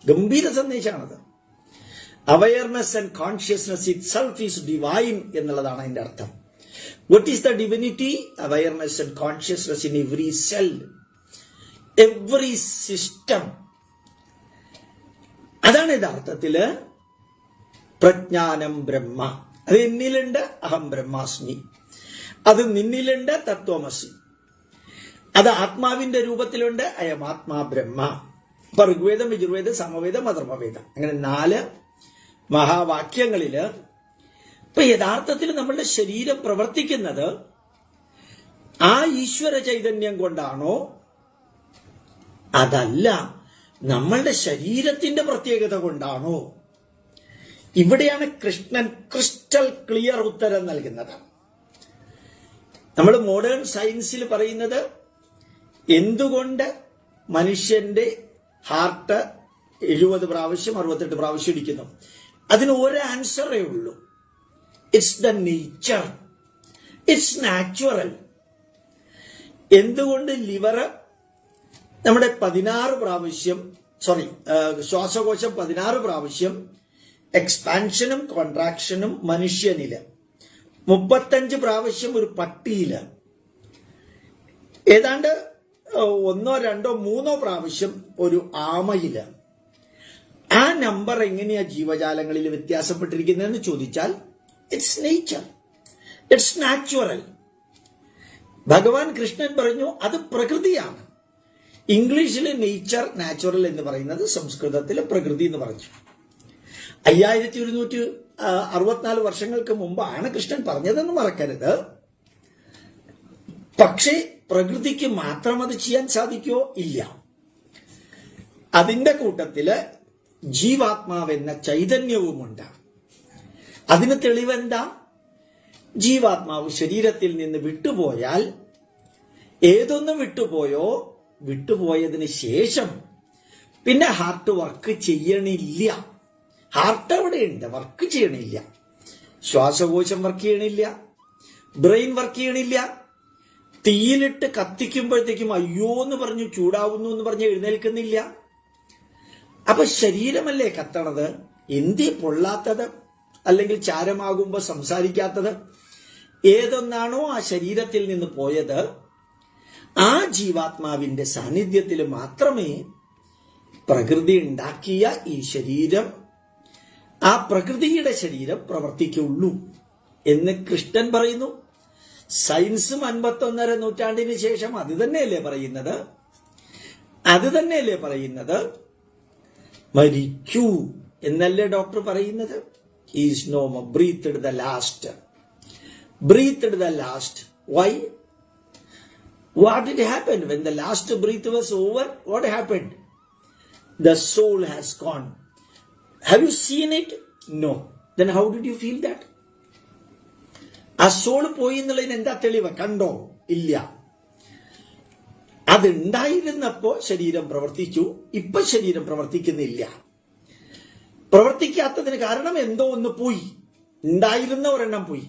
ഗംഭീര സന്ദേശമാണത്. Awareness and consciousness itself is divine എന്നുള്ളതാണ് അതിന്റെ അർത്ഥം. What is the divinity? Awareness and consciousness in every cell, every system. അതാണ് യഥാർത്ഥത്തില് പ്രജ്ഞാനം ബ്രഹ്മ. അത് എന്നിലുണ്ട്, അഹം ബ്രഹ്മാസ്മി. അത് നിന്നിലുണ്ട്, തത്വമസി. അത് ആത്മാവിന്റെ രൂപത്തിലുണ്ട്, അയം ആത്മാ ബ്രഹ്മ. ഇപ്പൊ ഋഗ്വേദം, യജുർവേദം, സമവേദം, അഥർവവേദം, അങ്ങനെ 4 മഹാവാക്യങ്ങളില് ഇപ്പൊ യഥാർത്ഥത്തിൽ നമ്മളുടെ ശരീരം പ്രവർത്തിക്കുന്നത് ആ ഈശ്വര ചൈതന്യം കൊണ്ടാണോ, അതല്ല നമ്മളുടെ ശരീരത്തിന്റെ പ്രത്യേകത കൊണ്ടാണോ? ഇവിടെയാണ് കൃഷ്ണൻ ക്രിസ്റ്റൽ ക്ലിയർ ഉത്തരം നൽകുന്നത്. നമ്മൾ മോഡേൺ സയൻസിൽ പറയുന്നത് എന്തുകൊണ്ട് മനുഷ്യന്റെ ഹാർട്ട് 70 പ്രാവശ്യം 68 പ്രാവശ്യം ഇടിക്കുന്നു, അതിന് ഒരു ആൻസറേ ഉള്ളൂ. It's the nature. It's natural. എന്തുകൊണ്ട് ലിവർ നമ്മുടെ 16 പ്രാവശ്യം ശ്വാസകോശം 16 പ്രാവശ്യം എക്സ്പാൻഷനും കോൺട്രാക്ഷനും മനുഷ്യനില്, 35 പ്രാവശ്യം ഒരു പട്ടിയില്, ഏതാണ്ട് 1, 2, 3 പ്രാവശ്യം ഒരു ആമയില്. ആ നമ്പർ എങ്ങനെയാ ജീവജാലങ്ങളിൽ വ്യത്യാസപ്പെട്ടിരിക്കുന്നതെന്ന് ചോദിച്ചാൽ ഇറ്റ്സ് നേച്ചർ, ഇറ്റ്സ് നാച്ചുറൽ. ഭഗവാൻ കൃഷ്ണൻ പറഞ്ഞു അത് പ്രകൃതിയാണ്. ഇംഗ്ലീഷിൽ നേച്ചർ, നാച്ചുറൽ എന്ന് പറയുന്നത് സംസ്കൃതത്തിൽ പ്രകൃതി എന്ന് പറഞ്ഞു. 5164 വർഷങ്ങൾക്ക് മുമ്പാണ് കൃഷ്ണൻ പറഞ്ഞതെന്ന് മറക്കരുത്. പക്ഷേ പ്രകൃതിക്ക് മാത്രം അത് ചെയ്യാൻ സാധിക്കുമോ? ഇല്ല. അതിന്റെ കൂട്ടത്തില് ജീവാത്മാവെന്ന ചൈതന്യവുമുണ്ട്. അതിന് തെളിവെന്താ? ജീവാത്മാവ് ശരീരത്തിൽ നിന്ന് വിട്ടുപോയാൽ, ഏതൊന്ന് വിട്ടുപോയോ, വിട്ടുപോയതിന് ശേഷം പിന്നെ ഹാർട്ട് വർക്ക് ചെയ്യണില്ല. ഹാർട്ട് എവിടെയുണ്ട്, വർക്ക് ചെയ്യണില്ല. ശ്വാസകോശം വർക്ക് ചെയ്യണില്ല, ബ്രെയിൻ വർക്ക് ചെയ്യണില്ല. തീയിലിട്ട് കത്തിക്കുമ്പോഴത്തേക്കും അയ്യോ എന്ന് പറഞ്ഞു ചൂടാവുന്നു എന്ന് പറഞ്ഞ് എഴുന്നേൽക്കുന്നില്ല. അപ്പൊ ശരീരമല്ലേ കത്തണത്, എന്തേ പൊള്ളാത്തത്, അല്ലെങ്കിൽ ചാരമാകുമ്പോൾ സംസാരിക്കാത്തത്? ഏതൊന്നാണോ ആ ശരീരത്തിൽ നിന്ന് പോയത്, ആ ജീവാത്മാവിന്റെ സാന്നിധ്യത്തിൽ മാത്രമേ പ്രകൃതി ഉണ്ടാക്കിയ ഈ ശരീരം, ആ പ്രകൃതിയുടെ ശരീരം പ്രവർത്തിക്കുള്ളൂ എന്ന് കൃഷ്ണൻ പറയുന്നു. സയൻസും 51.5 നൂറ്റാണ്ടിന് ശേഷം അത് തന്നെയല്ലേ പറയുന്നത്? മരിക്കൂ എന്നല്ലേ ഡോക്ടർ പറയുന്നത്? Is no more, breathed the last. Why? What did happen when the last breath was over? What happened? The soul has gone. Have you seen it? No. Then how did you feel that? ആ സോൾ പോയി എന്നുള്ളതിന് എന്താ തെളിവ്? കണ്ടോ? ഇല്ല. അതുണ്ടായിരുന്നപ്പോ ശരീരം പ്രവർത്തിച്ചു, ഇപ്പൊ ശരീരം പ്രവർത്തിക്കുന്നില്ല. പ്രവർത്തിക്കാത്തതിന് കാരണം എന്തോ ഒന്ന് പോയി, ഉണ്ടായിരുന്ന ഒരെണ്ണം പോയി.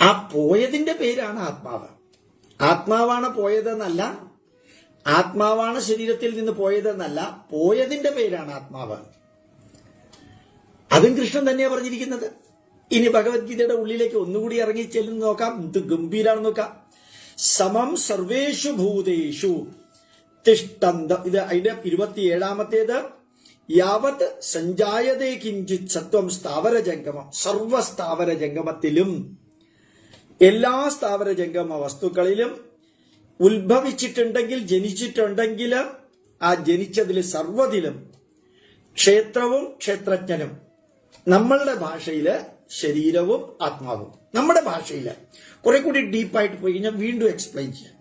ആ പോയതിന്റെ പേരാണ് ആത്മാവ്. ആത്മാവാണ് പോയതെന്നല്ല, ആത്മാവാണ് ശരീരത്തിൽ നിന്ന് പോയതെന്നല്ല, പോയതിന്റെ പേരാണ് ആത്മാവ്. അതും കൃഷ്ണൻ തന്നെയാണ് പറഞ്ഞിരിക്കുന്നത്. ഇനി ഭഗവത്ഗീതയുടെ ഉള്ളിലേക്ക് ഒന്നുകൂടി ഇറങ്ങി ചെല്ലുന്ന നോക്കാം. ഇത് ഗംഭീരാണെന്ന് നോക്കാം. സമം സർവേഷു ഭൂതേഷു തിഷ്ടന്തം. ഇത് അതിന്റെ 27-ാമത്തേത്. യാവത് സഞ്ജായതേ കിഞ്ചിത് സത്വം സ്ഥാവര ജംഗമം. സർവസ്ഥാവര ജംഗമത്തിലും, എല്ലാ സ്ഥാവര ജംഗമ വസ്തുക്കളിലും ഉത്ഭവിച്ചിട്ടുണ്ടെങ്കിൽ, ജനിച്ചിട്ടുണ്ടെങ്കിൽ, ആ ജനിച്ചതിൽ സർവ്വതിലും ക്ഷേത്രവും ക്ഷേത്രജ്ഞനും, നമ്മളുടെ ഭാഷയില് ശരീരവും ആത്മാവും, നമ്മുടെ ഭാഷയില് കുറെ കൂടി ഡീപ്പായിട്ട് പോയി കഴിഞ്ഞാൽ വീണ്ടും എക്സ്പ്ലെയിൻ ചെയ്യാം.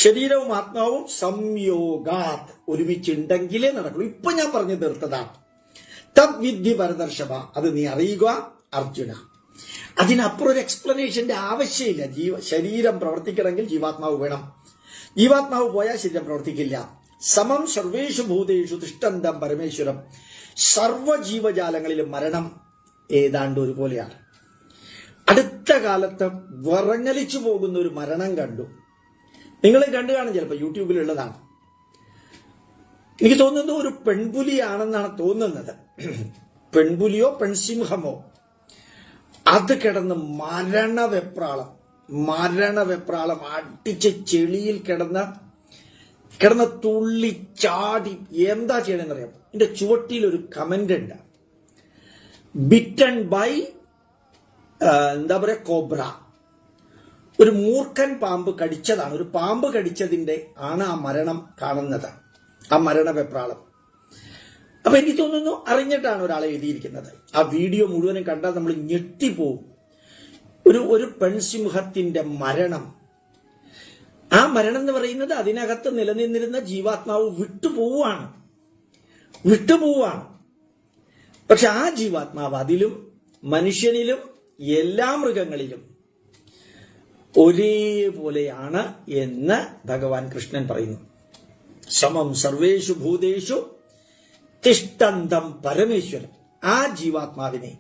ശരീരവും ആത്മാവും സംയോഗാത്, ഒരുമിച്ചുണ്ടെങ്കിലേ നടക്കുള്ളൂ. ഇപ്പൊ ഞാൻ പറഞ്ഞു തീർത്തതാണ്. തദ് വിദ്ധി പരദർശഭ, അത് നീ അറിയുക അർജുന. അതിനപ്പുറം ഒരു എക്സ്പ്ലനേഷന്റെ ആവശ്യമില്ല. ശരീരം പ്രവർത്തിക്കണമെങ്കിൽ ജീവാത്മാവ് വേണം. ജീവാത്മാവ് പോയാൽ ശരീരം പ്രവർത്തിക്കില്ല. സമം സർവേഷു ഭൂതേഷു തിഷ്ടന്തം പരമേശ്വരം. സർവജീവജാലങ്ങളിലും മരണം ഏതാണ്ട് ഒരുപോലെയാണ്. അടുത്ത കാലത്ത് വിറങ്ങലിച്ചു പോകുന്ന ഒരു മരണം കണ്ടു. നിങ്ങൾ കണ്ടു കാണും, ചിലപ്പോൾ യൂട്യൂബിലുള്ളതാണ്. എനിക്ക് തോന്നുന്നത് ഒരു പെൺപുലിയാണെന്നാണ് തോന്നുന്നത്. പെൺപുലിയോ പെൺസിംഹമോ, അത് കിടന്ന് മരണവെപ്രാളം അടിച്ച് ചെളിയിൽ കിടന്ന് തുള്ളി ചാടി എന്താ ചെയ്യണമെന്നറിയാം. എന്റെ ചുവട്ടിൽ ഒരു കമന്റ് ഉണ്ട്, ബിറ്റൺ ബൈ എന്താ പറയാ കോബ്ര. ഒരു മൂർഖൻ പാമ്പ് കടിച്ചതാണ്. ഒരു പാമ്പ് കടിച്ചതിന്റെ ആണ് ആ മരണം കാണുന്നത്, ആ മരണവെപ്രാളം. അപ്പൊ എനിക്ക് തോന്നുന്നു അറിഞ്ഞിട്ടാണ് ഒരാളെ എഴുതിയിരിക്കുന്നത്. ആ വീഡിയോ മുഴുവനും കണ്ടാൽ നമ്മൾ ഞെട്ടിപ്പോവും. ഒരു പെൺസിംഹത്തിന്റെ മരണം. ആ മരണം എന്ന് പറയുന്നത് അതിനകത്ത് നിലനിന്നിരുന്ന ജീവാത്മാവ് വിട്ടുപോവാണ്. പക്ഷെ ആ ജീവാത്മാവ് അതിലും മനുഷ്യനിലും എല്ലാ മൃഗങ്ങളിലും ഒരേപോലെയാണ് എന്ന് ഭഗവാൻ കൃഷ്ണൻ പറയുന്നു. സമം സർവേഷു ഭൂതേഷു തിഷ്ടന്തം പരമേശ്വരം. ആ ജീവാത്മാവിനെ,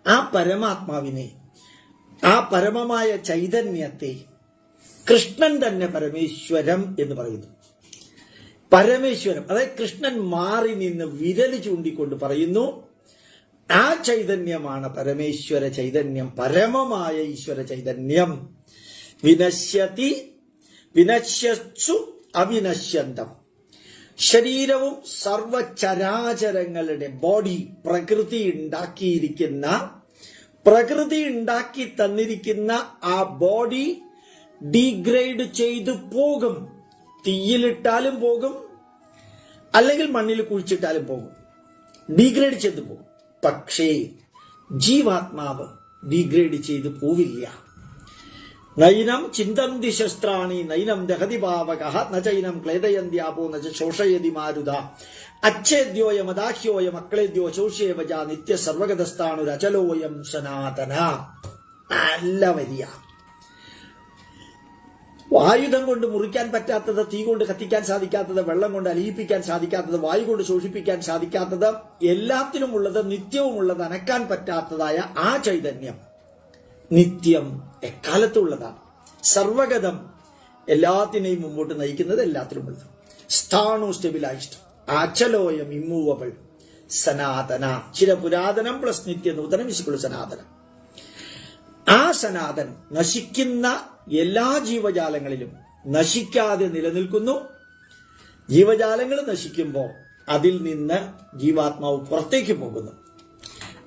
ആ പരമാത്മാവിനെ, ആ പരമമായ ചൈതന്യത്തെ കൃഷ്ണൻ തന്നെ പരമേശ്വരം എന്ന് പറയുന്നു. പരമേശ്വരം, അതായത് കൃഷ്ണൻ മാറി നിന്ന് വിരല് ചൂണ്ടിക്കൊണ്ട് പറയുന്നു, ആ ചൈതന്യമാണ് പരമേശ്വര ചൈതന്യം, പരമമായ ഈശ്വര ചൈതന്യം. വിനശ്യത്സു അവിനശ്യന്തം. ശരീരവും സർവചരാചരങ്ങളുടെ ബോഡി, പ്രകൃതി ഉണ്ടാക്കി തന്നിരിക്കുന്ന ആ ബോഡി ഡീഗ്രേഡ് ചെയ്തു പോകും. തീയിലിട്ടാലും പോകും, അല്ലെങ്കിൽ മണ്ണിൽ കുഴിച്ചിട്ടാലും പോകും, ഡീഗ്രേഡ് ചെയ്തു പോകും. പക്ഷേ ജീവാത്മാവ് ഡീഗ്രേഡ് ചെയ്തു പോവില്ല. നൈനം ചിന്തന്തി ശസ്ത്രാണി നൈനം ദഹതി പാവകഃ നചൈനം ക്ലേദയന്ത്യാപോ നച ശോഷയതി മാരുത അച്ഛേദ്യോയം അദാഹ്യോയം അക്ലേദ്യോ ശോഷ്യേവജ നിത്യ സർവഗതസ്ഥാണുരചലോയം സനാതന. നല്ല വരിയ. ആയുധം കൊണ്ട് മുറിക്കാൻ പറ്റാത്തത്, തീ കൊണ്ട് കത്തിക്കാൻ സാധിക്കാത്തത്, വെള്ളം കൊണ്ട് അലിയിപ്പിക്കാൻ സാധിക്കാത്തത്, വായു കൊണ്ട് ശോഷിപ്പിക്കാൻ സാധിക്കാത്തത്, എല്ലാത്തിനുമുള്ളത്, നിത്യവുമുള്ളത്, അനക്കാൻ പറ്റാത്തതായ ആ ചൈതന്യം നിത്യം എക്കാലത്തുള്ളതാണ്. സർവഗതം, എല്ലാത്തിനെയും മുമ്പോട്ട് നയിക്കുന്നത്, എല്ലാത്തിനുമുള്ളത്. സ്ഥാണു സ്റ്റെബിലൈസ്ഡ്, അചലോയം ഇമ്മൂവബിൾ, സനാതന. ചിരപുരാതനം പ്ലസ് നിത്യനൂതനം ഇസ്കുൾ സനാതനം. ആ സനാതനം നശിക്കുന്ന എല്ലാ ജീവജാലങ്ങളിലും നശിക്കാതെ നിലനിൽക്കുന്നു. ജീവജാലങ്ങൾ നശിക്കുമ്പോൾ അതിൽ നിന്ന് ജീവാത്മാവ് പുറത്തേക്ക് പോകുന്നു.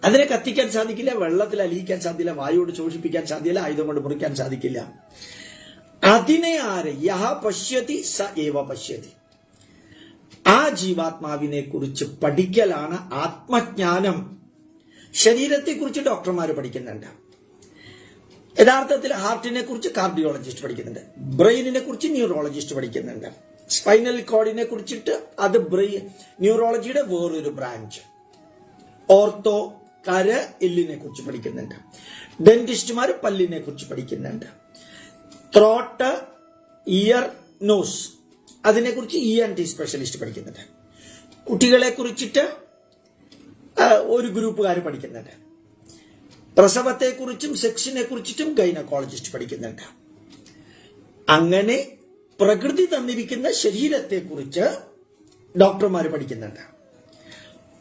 അതിനെ കത്തിക്കാൻ സാധിക്കില്ല, വെള്ളത്തിൽ അലിയിക്കാൻ സാധിക്കില്ല, വായുവോട് ശോഷിപ്പിക്കാൻ സാധിക്കില്ല, ആയുധം കൊണ്ട് മുറിക്കാൻ സാധിക്കില്ല. അതിനെ ആര് യഹ പശ്യതി സ ഏവ പശ്യതി. ആ ജീവാത്മാവിനെ കുറിച്ച് പഠിക്കലാണ് ആത്മജ്ഞാനം. ശരീരത്തെക്കുറിച്ച് ഡോക്ടർമാർ പഠിക്കുന്നുണ്ട്. യഥാർത്ഥത്തിൽ ഹാർട്ടിനെ കുറിച്ച് കാർഡിയോളജിസ്റ്റ് പഠിക്കുന്നുണ്ട്, ബ്രെയിനിനെ കുറിച്ച് ന്യൂറോളജിസ്റ്റ് പഠിക്കുന്നുണ്ട്, സ്പൈനൽ കോഡിനെ കുറിച്ചിട്ട് അത് ന്യൂറോളജിയുടെ വേറൊരു ബ്രാഞ്ച്, ഓർത്തോ എല്ലിനെ കുറിച്ച് പഠിക്കുന്നുണ്ട്, ഡെന്റിസ്റ്റുമാർ പല്ലിനെ കുറിച്ച് പഠിക്കുന്നുണ്ട്, ത്രോട്ട്, ഇയർ, നോസ് അതിനെക്കുറിച്ച് ENT സ്പെഷ്യലിസ്റ്റ് പഠിക്കുന്നുണ്ട്, കുട്ടികളെ കുറിച്ചിട്ട് ഒരു ഗ്രൂപ്പുകാർ പഠിക്കുന്നുണ്ട്, പ്രസവത്തെക്കുറിച്ചും സെക്സിനെ കുറിച്ചിട്ടും ഗൈനക്കോളജിസ്റ്റ് പഠിക്കുന്നുണ്ട്. അങ്ങനെ പ്രകൃതി തന്നിരിക്കുന്ന ശരീരത്തെക്കുറിച്ച് ഡോക്ടർമാർ പഠിക്കുന്നുണ്ട്.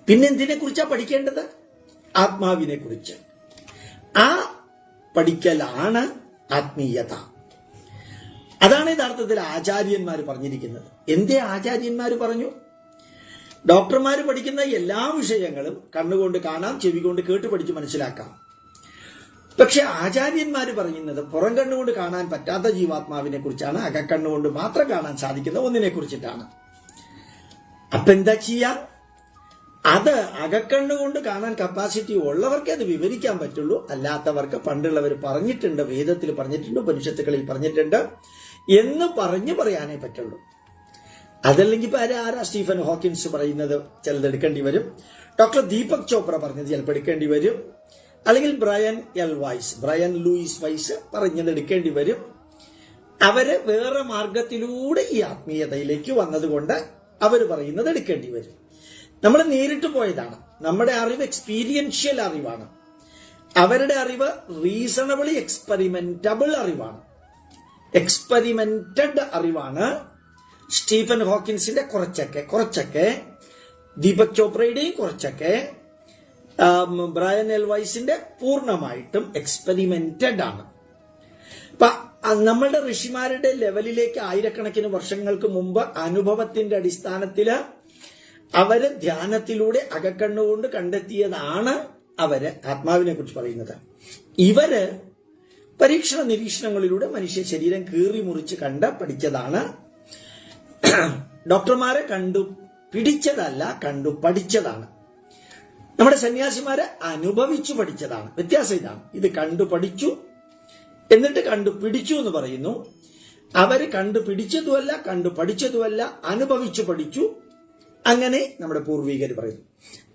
പിന്നെന്തിനെ കുറിച്ചാണ് പഠിക്കേണ്ടത്? ആത്മാവിനെ കുറിച്ച്. ആ പഠിക്കലാണ് ആത്മീയത. അതാണ് യഥാർത്ഥത്തിൽ ആചാര്യന്മാർ പറഞ്ഞിരിക്കുന്നത്. എന്തേ ആചാര്യന്മാർ പറഞ്ഞു? ഡോക്ടർമാർ പഠിക്കുന്ന എല്ലാ വിഷയങ്ങളും കണ്ണുകൊണ്ട് കാണാം, ചെവി കൊണ്ട് കേട്ട് പഠിച്ച് മനസ്സിലാക്കാം. പക്ഷെ ആചാര്യന്മാർ പറയുന്നത് പുറം കണ്ണുകൊണ്ട് കാണാൻ പറ്റാത്ത ജീവാത്മാവിനെ കുറിച്ചാണ്, അകക്കണ്ണുകൊണ്ട് മാത്രം കാണാൻ സാധിക്കുന്ന ഒന്നിനെ കുറിച്ചിട്ടാണ്. അപ്പൊ എന്താ ചെയ്യാം? അത് അകക്കണ്ണുകൊണ്ട് കാണാൻ കപ്പാസിറ്റി ഉള്ളവർക്ക് അത് വിവരിക്കാൻ പറ്റുള്ളൂ. അല്ലാത്തവർക്ക് പണ്ടുള്ളവർ പറഞ്ഞിട്ടുണ്ട്, വേദത്തിൽ പറഞ്ഞിട്ടുണ്ട്, ഉപനിഷത്തുക്കളിൽ പറഞ്ഞിട്ടുണ്ട് എന്ന് പറയാനേ പറ്റുള്ളൂ. അതല്ലെങ്കിൽ ഇപ്പൊ ആരാ സ്റ്റീഫൻ ഹോക്കിൻസ് പറയുന്നത് ചിലത് എടുക്കേണ്ടി വരും, ഡോക്ടർ ദീപക് ചോപ്ര പറഞ്ഞത് ചിലപ്പോൾ എടുക്കേണ്ടി വരും, അല്ലെങ്കിൽ ബ്രയൻ ലൂയിസ് വൈസ് പറഞ്ഞത് എടുക്കേണ്ടി വരും. അവര് വേറെ മാർഗത്തിലൂടെ ഈ ആത്മീയതയിലേക്ക് വന്നതുകൊണ്ട് അവർ പറയുന്നത് എടുക്കേണ്ടി വരും. നമ്മൾ നേരിട്ട് പോയതാണ്. നമ്മുടെ അറിവ് എക്സ്പീരിയൻഷ്യൽ അറിവാണ്. അവരുടെ അറിവ് റീസണബിളി എക്സ്പെരിമെന്റബിൾ അറിവാണ്, എക്സ്പെരിമെന്റഡ് അറിവാണ്. സ്റ്റീഫൻ ഹോക്കിൻസിന്റെ കുറച്ചൊക്കെ, ദീപക് ചോപ്രയുടെയും കുറച്ചൊക്കെ, ബ്രയൻ എൽ വൈസിന്റെ പൂർണ്ണമായിട്ടും എക്സ്പെരിമെന്റഡ് ആണ്. അപ്പൊ നമ്മളുടെ ഋഷിമാരുടെ ലെവലിലേക്ക് ആയിരക്കണക്കിന് വർഷങ്ങൾക്ക് മുമ്പ് അനുഭവത്തിന്റെ അടിസ്ഥാനത്തില് അവര് ധ്യാനത്തിലൂടെ അകക്കണ്ണുകൊണ്ട് കണ്ടെത്തിയതാണ് അവര് ആത്മാവിനെ കുറിച്ച് പറയുന്നത്. ഇവര് പരീക്ഷണ നിരീക്ഷണങ്ങളിലൂടെ മനുഷ്യ ശരീരം കീറി മുറിച്ച് കണ്ട് പഠിച്ചതാണ്. ഡോക്ടർമാരെ കണ്ടു പിടിച്ചതല്ല, കണ്ടു പഠിച്ചതാണ്. നമ്മുടെ സന്യാസിമാരെ അനുഭവിച്ചു പഠിച്ചതാണ്. വ്യത്യാസം ഇതാണ്. ഇത് കണ്ടു പഠിച്ചു എന്നിട്ട് കണ്ടു പിടിച്ചു എന്ന് പറയുന്നു. അവര് കണ്ടു പിടിച്ചതുമല്ല, കണ്ടു പഠിച്ചതുമല്ല, അനുഭവിച്ചു പഠിച്ചു. അങ്ങനെ നമ്മുടെ പൂർവികർ പറയുന്നു.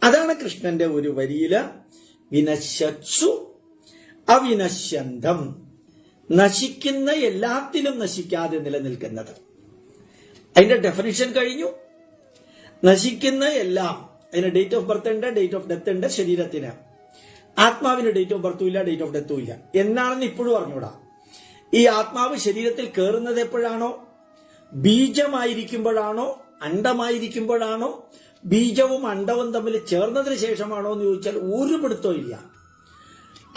അതാണ് കൃഷ്ണന്റെ ഒരു വരിയില് വിനശ്യത്സു അവിനശ്യന്തം, നശിക്കുന്ന എല്ലാത്തിലും നശിക്കാതെ നിലനിൽക്കുന്നത്. അതിന്റെ ഡെഫിനിഷൻ കഴിഞ്ഞു. നശിക്കുന്ന എല്ലാം, അതിന് ഡേറ്റ് ഓഫ് ബർത്ത് ഉണ്ട്, ഡേറ്റ് ഓഫ് ഡെത്ത് ഉണ്ട്. ശരീരത്തിന്, ആത്മാവിന് ഡേറ്റ് ഓഫ് ബർത്തും ഇല്ല, ഡേറ്റ് ഓഫ് ഡെത്തും ഇല്ല. എന്നാണെന്ന് ഇപ്പോഴും അറിഞ്ഞൂടാ. ഈ ആത്മാവ് ശരീരത്തിൽ കയറുന്നത് എപ്പോഴാണോ? ബീജമായിരിക്കുമ്പോഴാണോ? അണ്ടമായിരിക്കുമ്പോഴാണോ? ബീജവും അണ്ടവും തമ്മിൽ ചേർന്നതിന് ശേഷമാണോ എന്ന് ചോദിച്ചാൽ ഒരു പിടുത്തവും ഇല്ല.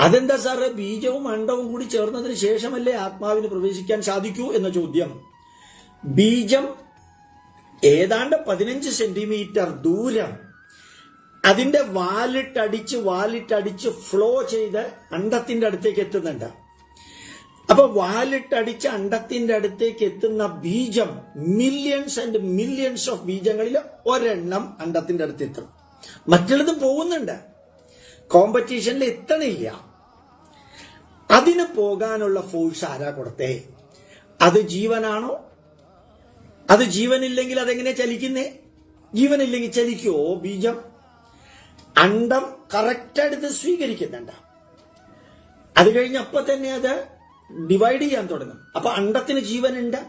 അതെന്താ സാറ്, ബീജവും അണ്ടവും കൂടി ചേർന്നതിന് ശേഷമല്ലേ ആത്മാവിന് പ്രവേശിക്കാൻ സാധിക്കൂ എന്ന ചോദ്യം. ബീജം ഏതാണ്ട് 15 സെന്റിമീറ്റർ ദൂരം അതിന്റെ വാലിട്ടടിച്ച് ഫ്ലോ ചെയ്ത് അണ്ടത്തിന്റെ അടുത്തേക്ക് എത്തുന്നുണ്ട്. അപ്പൊ വാലിട്ടടിച്ച് അണ്ടത്തിന്റെ അടുത്തേക്ക് എത്തുന്ന ബീജം മില്യൺസ് ആൻഡ് മില്യൺസ് ഓഫ് ബീജങ്ങളിൽ ഒരെണ്ണം അണ്ടത്തിന്റെ അടുത്ത് എത്തും. മറ്റുള്ളതും പോകുന്നുണ്ട്, കോമ്പറ്റീഷനിൽ എത്തണില്ല. അതിന് പോകാനുള്ള ഫോഴ്സ് ആരാ കൊടുത്തേ? അത് ജീവനാണോ? അത് ജീവനില്ലെങ്കിൽ അതെങ്ങനെ ചലിക്കുന്നേ? ജീവനില്ലെങ്കിൽ ചലിക്കുവോ ബീജം? അണ്ടം കറക്റ്റ് എടുത്ത് സ്വീകരിക്കുന്നുണ്ട്. അത് കഴിഞ്ഞ് അപ്പൊ തന്നെ അത് ഡിവൈഡ് ചെയ്യാൻ തുടങ്ങും. അപ്പൊ അണ്ടത്തിന് ജീവനുണ്ട്.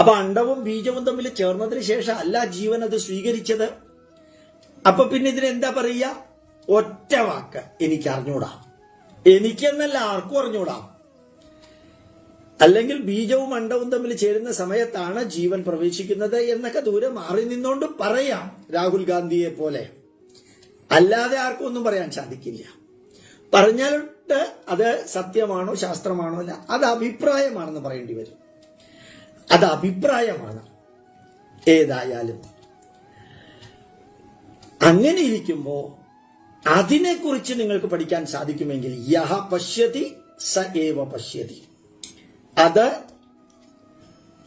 അപ്പൊ അണ്ടവും ബീജവും തമ്മിൽ ചേർന്നതിന് ശേഷം അല്ല ജീവൻ അത് സ്വീകരിച്ചത്. അപ്പൊ പിന്നെ ഇതിനെന്താ പറയുക? ഒറ്റ വാക്ക്, എനിക്ക് അറിഞ്ഞൂടാ. എനിക്കെന്നല്ല, ആർക്കും അറിഞ്ഞൂടാ. അല്ലെങ്കിൽ ബീജവും അണ്ടവും തമ്മിൽ ചേരുന്ന സമയത്താണ് ജീവൻ പ്രവേശിക്കുന്നത് എന്നൊക്കെ ദൂരെ മാറി നിന്നുകൊണ്ട് പറയാം, രാഹുൽ ഗാന്ധിയെ പോലെ. അല്ലാതെ ആർക്കും ഒന്നും പറയാൻ സാധിക്കില്ല. പറഞ്ഞാലിട്ട് അത് സത്യമാണോ ശാസ്ത്രമാണോ അല്ല, അത് അഭിപ്രായമാണെന്ന് പറയേണ്ടി വരും. അത് അഭിപ്രായമാണ്. ഏതായാലും അങ്ങനെ ഇരിക്കുമ്പോ അതിനെക്കുറിച്ച് നിങ്ങൾക്ക് പഠിക്കാൻ സാധിക്കുമെങ്കിൽ യഹ പശ്യതി സ ഏവ പശ്യതി,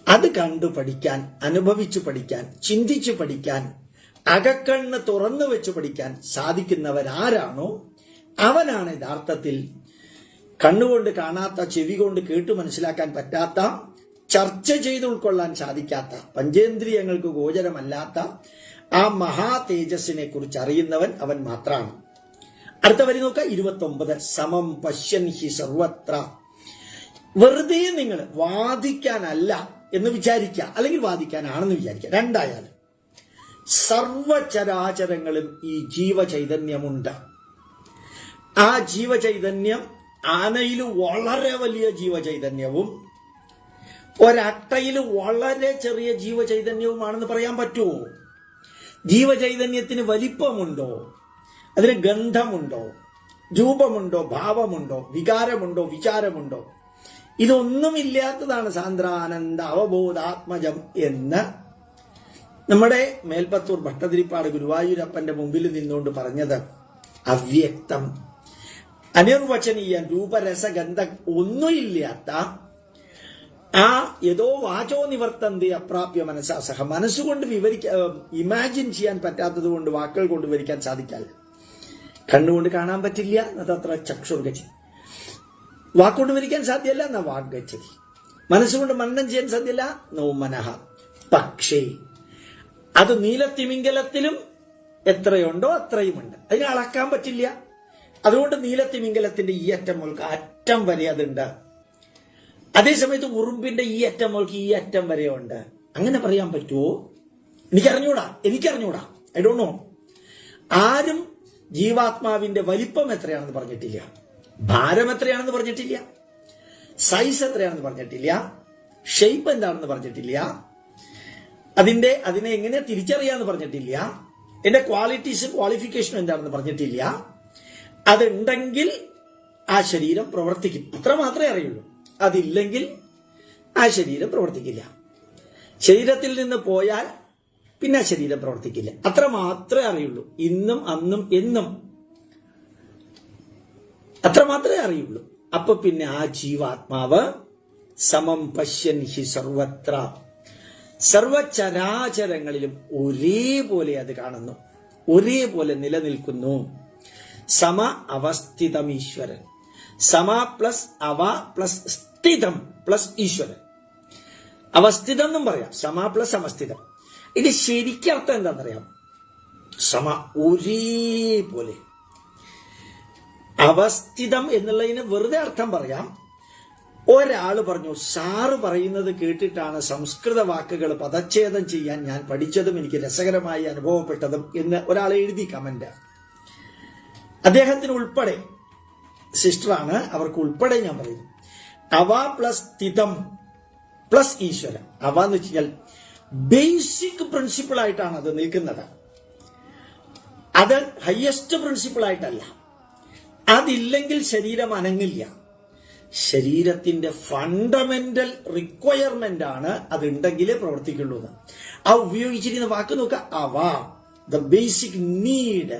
അത് കണ്ടു പഠിക്കാൻ, അനുഭവിച്ചു പഠിക്കാൻ, ചിന്തിച്ചു പഠിക്കാൻ, അകക്കണ്ണ് തുറന്നു വെച്ച് പഠിക്കാൻ സാധിക്കുന്നവരാരാണോ അവനാണ് യഥാർത്ഥത്തിൽ കണ്ണുകൊണ്ട് കാണാത്ത, ചെവി കൊണ്ട് കേട്ടു മനസ്സിലാക്കാൻ പറ്റാത്ത, ചർച്ച ചെയ്ത് ഉൾക്കൊള്ളാൻ സാധിക്കാത്ത, പഞ്ചേന്ദ്രിയങ്ങൾക്ക് ഗോചരമല്ലാത്ത ആ മഹാ തേജസ്സിനെ കുറിച്ച് അറിയുന്നവൻ അവൻ മാത്രമാണ്. അടുത്ത വരി നോക്ക, 29. സമം പശ്യൻ ഹി സർവത്ര. വെറുതെ നിങ്ങൾ വാദിക്കാനല്ല എന്ന് വിചാരിക്കുക, അല്ലെങ്കിൽ വാദിക്കാനാണെന്ന് വിചാരിക്കുക, രണ്ടായാലും സർവചരാചരങ്ങളും ഈ ജീവചൈതന്യമുണ്ട്. ആ ജീവചൈതന്യം ആനയിൽ വളരെ വലിയ ജീവചൈതന്യവും ഒരട്ടയിൽ വളരെ ചെറിയ ജീവചൈതന്യവുമാണെന്ന് പറയാൻ പറ്റുമോ? ജീവചൈതന്യത്തിന് വലിപ്പമുണ്ടോ? അതിന് ഗന്ധമുണ്ടോ? രൂപമുണ്ടോ? ഭാവമുണ്ടോ? വികാരമുണ്ടോ? വിചാരമുണ്ടോ? ഇതൊന്നുമില്ലാത്തതാണ് സാന്ദ്രാനന്ദ അവബോധാത്മജം എന്ന് നമ്മുടെ മേൽപ്പത്തൂർ ഭട്ടതിരിപ്പാട് ഗുരുവായൂരപ്പന്റെ മുമ്പിൽ നിന്നുകൊണ്ട് പറഞ്ഞത്. അവ്യക്തം, അനിർവചനീയം, രൂപരസഗന്ധ ഒന്നുമില്ലാത്ത ആ യഥോ വാചോ നിവർത്തന്തി അപ്രാപ്യ മനസ്സാ സഹ, മനസ്സുകൊണ്ട് ഇമാജിൻ ചെയ്യാൻ പറ്റാത്തത് കൊണ്ട് വാക്കുകൾ കൊണ്ട് വിവരിക്കാൻ സാധിക്കാല്ല. കണ്ണുകൊണ്ട് കാണാൻ പറ്റില്ല, അതത്ര ചക്ഷുർഗച്ഛതി. വാക്കുകൊണ്ട് വിവരിക്കാൻ സാധ്യമല്ല, എന്നാ വാഗ്ഗച്ഛതി. മനസ്സുകൊണ്ട് മനനം ചെയ്യാൻ സാധ്യമല്ല, നോ മനഃ. പക്ഷേ അത് നീലത്തിമിംഗലത്തിലും എത്രയുണ്ടോ അത്രയുമുണ്ട്, അതിനെ അളക്കാൻ പറ്റില്ല. അതുകൊണ്ട് നീലത്തിമിംഗലത്തിന്റെ ഈ അറ്റം മുതൽക്ക് അറ്റം വരെ അതുണ്ട്. അതേസമയത്ത് ഉറുമ്പിന്റെ ഈ അറ്റം മുതൽക്ക് ഈ അറ്റം വരെ ഉണ്ട്. അങ്ങനെ പറയാൻ പറ്റുമോ? എനിക്കറിഞ്ഞൂടാ. I don't know. ആരും ജീവാത്മാവിന്റെ വലിപ്പം എത്രയാണെന്ന് പറഞ്ഞിട്ടില്ല, ഭാരം എത്രയാണെന്ന് പറഞ്ഞിട്ടില്ല, സൈസ് എത്രയാണെന്ന് പറഞ്ഞിട്ടില്ല, ഷേപ്പ് എന്താണെന്ന് പറഞ്ഞിട്ടില്ല, അതിനെ എങ്ങനെ തിരിച്ചറിയാന്ന് പറഞ്ഞിട്ടില്ല, എന്റെ ക്വാളിറ്റീസും ക്വാളിഫിക്കേഷനും എന്താണെന്ന് പറഞ്ഞിട്ടില്ല. അതുണ്ടെങ്കിൽ ആ ശരീരം പ്രവർത്തിക്കും, അത്ര മാത്രമേ അറിയുള്ളൂ. അതില്ലെങ്കിൽ ആ ശരീരം പ്രവർത്തിക്കില്ല. ശരീരത്തിൽ നിന്ന് പോയാൽ പിന്നെ ആ ശരീരം പ്രവർത്തിക്കില്ല, അത്ര മാത്രമേ അറിയുള്ളൂ. ഇന്നും അന്നും എന്നും അത്ര മാത്രമേ അറിയുള്ളൂ. അപ്പൊ പിന്നെ ആ ജീവാത്മാവ് സമം പശ്യൻ ഹി സർവത്ര, സർവചരാചരങ്ങളിലും ഒരേപോലെ അത് കാണുന്നു, ഒരേപോലെ നിലനിൽക്കുന്നു. സമ അവസ്ഥിതം ഈശ്വരൻ. സമ പ്ലസ് അവ പ്ലസ് സ്ഥിതം പ്ലസ് ഈശ്വരൻ. അവസ്ഥിതം എന്നും പറയാം, സമ പ്ലസ് അവസ്ഥിതം. ഇത് ശരിക്കും അർത്ഥം എന്താണെന്നറിയാം? സമ, ഒരേപോലെ. അവസ്ഥിതം എന്നുള്ളതിന് വെറുതെ അർത്ഥം പറയാം. ഒരാള് പറഞ്ഞു, സാറ് പറയുന്നത് കേട്ടിട്ടാണ് സംസ്കൃത വാക്കുകൾ പദച്ഛേദം ചെയ്യാൻ ഞാൻ പഠിച്ചതും എനിക്ക് രസകരമായി അനുഭവപ്പെട്ടതും എന്ന് ഒരാൾ എഴുതി കമന്റ്. അദ്ദേഹത്തിന് ഉൾപ്പെടെ, സിസ്റ്ററാണ്, അവർക്ക് ഉൾപ്പെടെ ഞാൻ പറയുന്നു. അവ പ്ലസ് സ്ഥിതം പ്ലസ് ഈശ്വരൻ. അവ എന്ന് വെച്ച് കഴിഞ്ഞാൽ ബേസിക് പ്രിൻസിപ്പിൾ ആയിട്ടാണ് അത് നിൽക്കുന്നത്. അത് ഹയസ്റ്റ് പ്രിൻസിപ്പിൾ ആയിട്ടല്ല. അതില്ലെങ്കിൽ ശരീരം അനങ്ങില്ല. ശരീരത്തിന്റെ ഫണ്ടമെന്റൽ റിക്വയർമെന്റ് ആണ് അതുണ്ടെങ്കിലേ പ്രവർത്തിക്കുള്ളൂ. ആ ഉപയോഗിച്ചിരിക്കുന്ന വാക്ക് നോക്കുക, അവ, the basic need,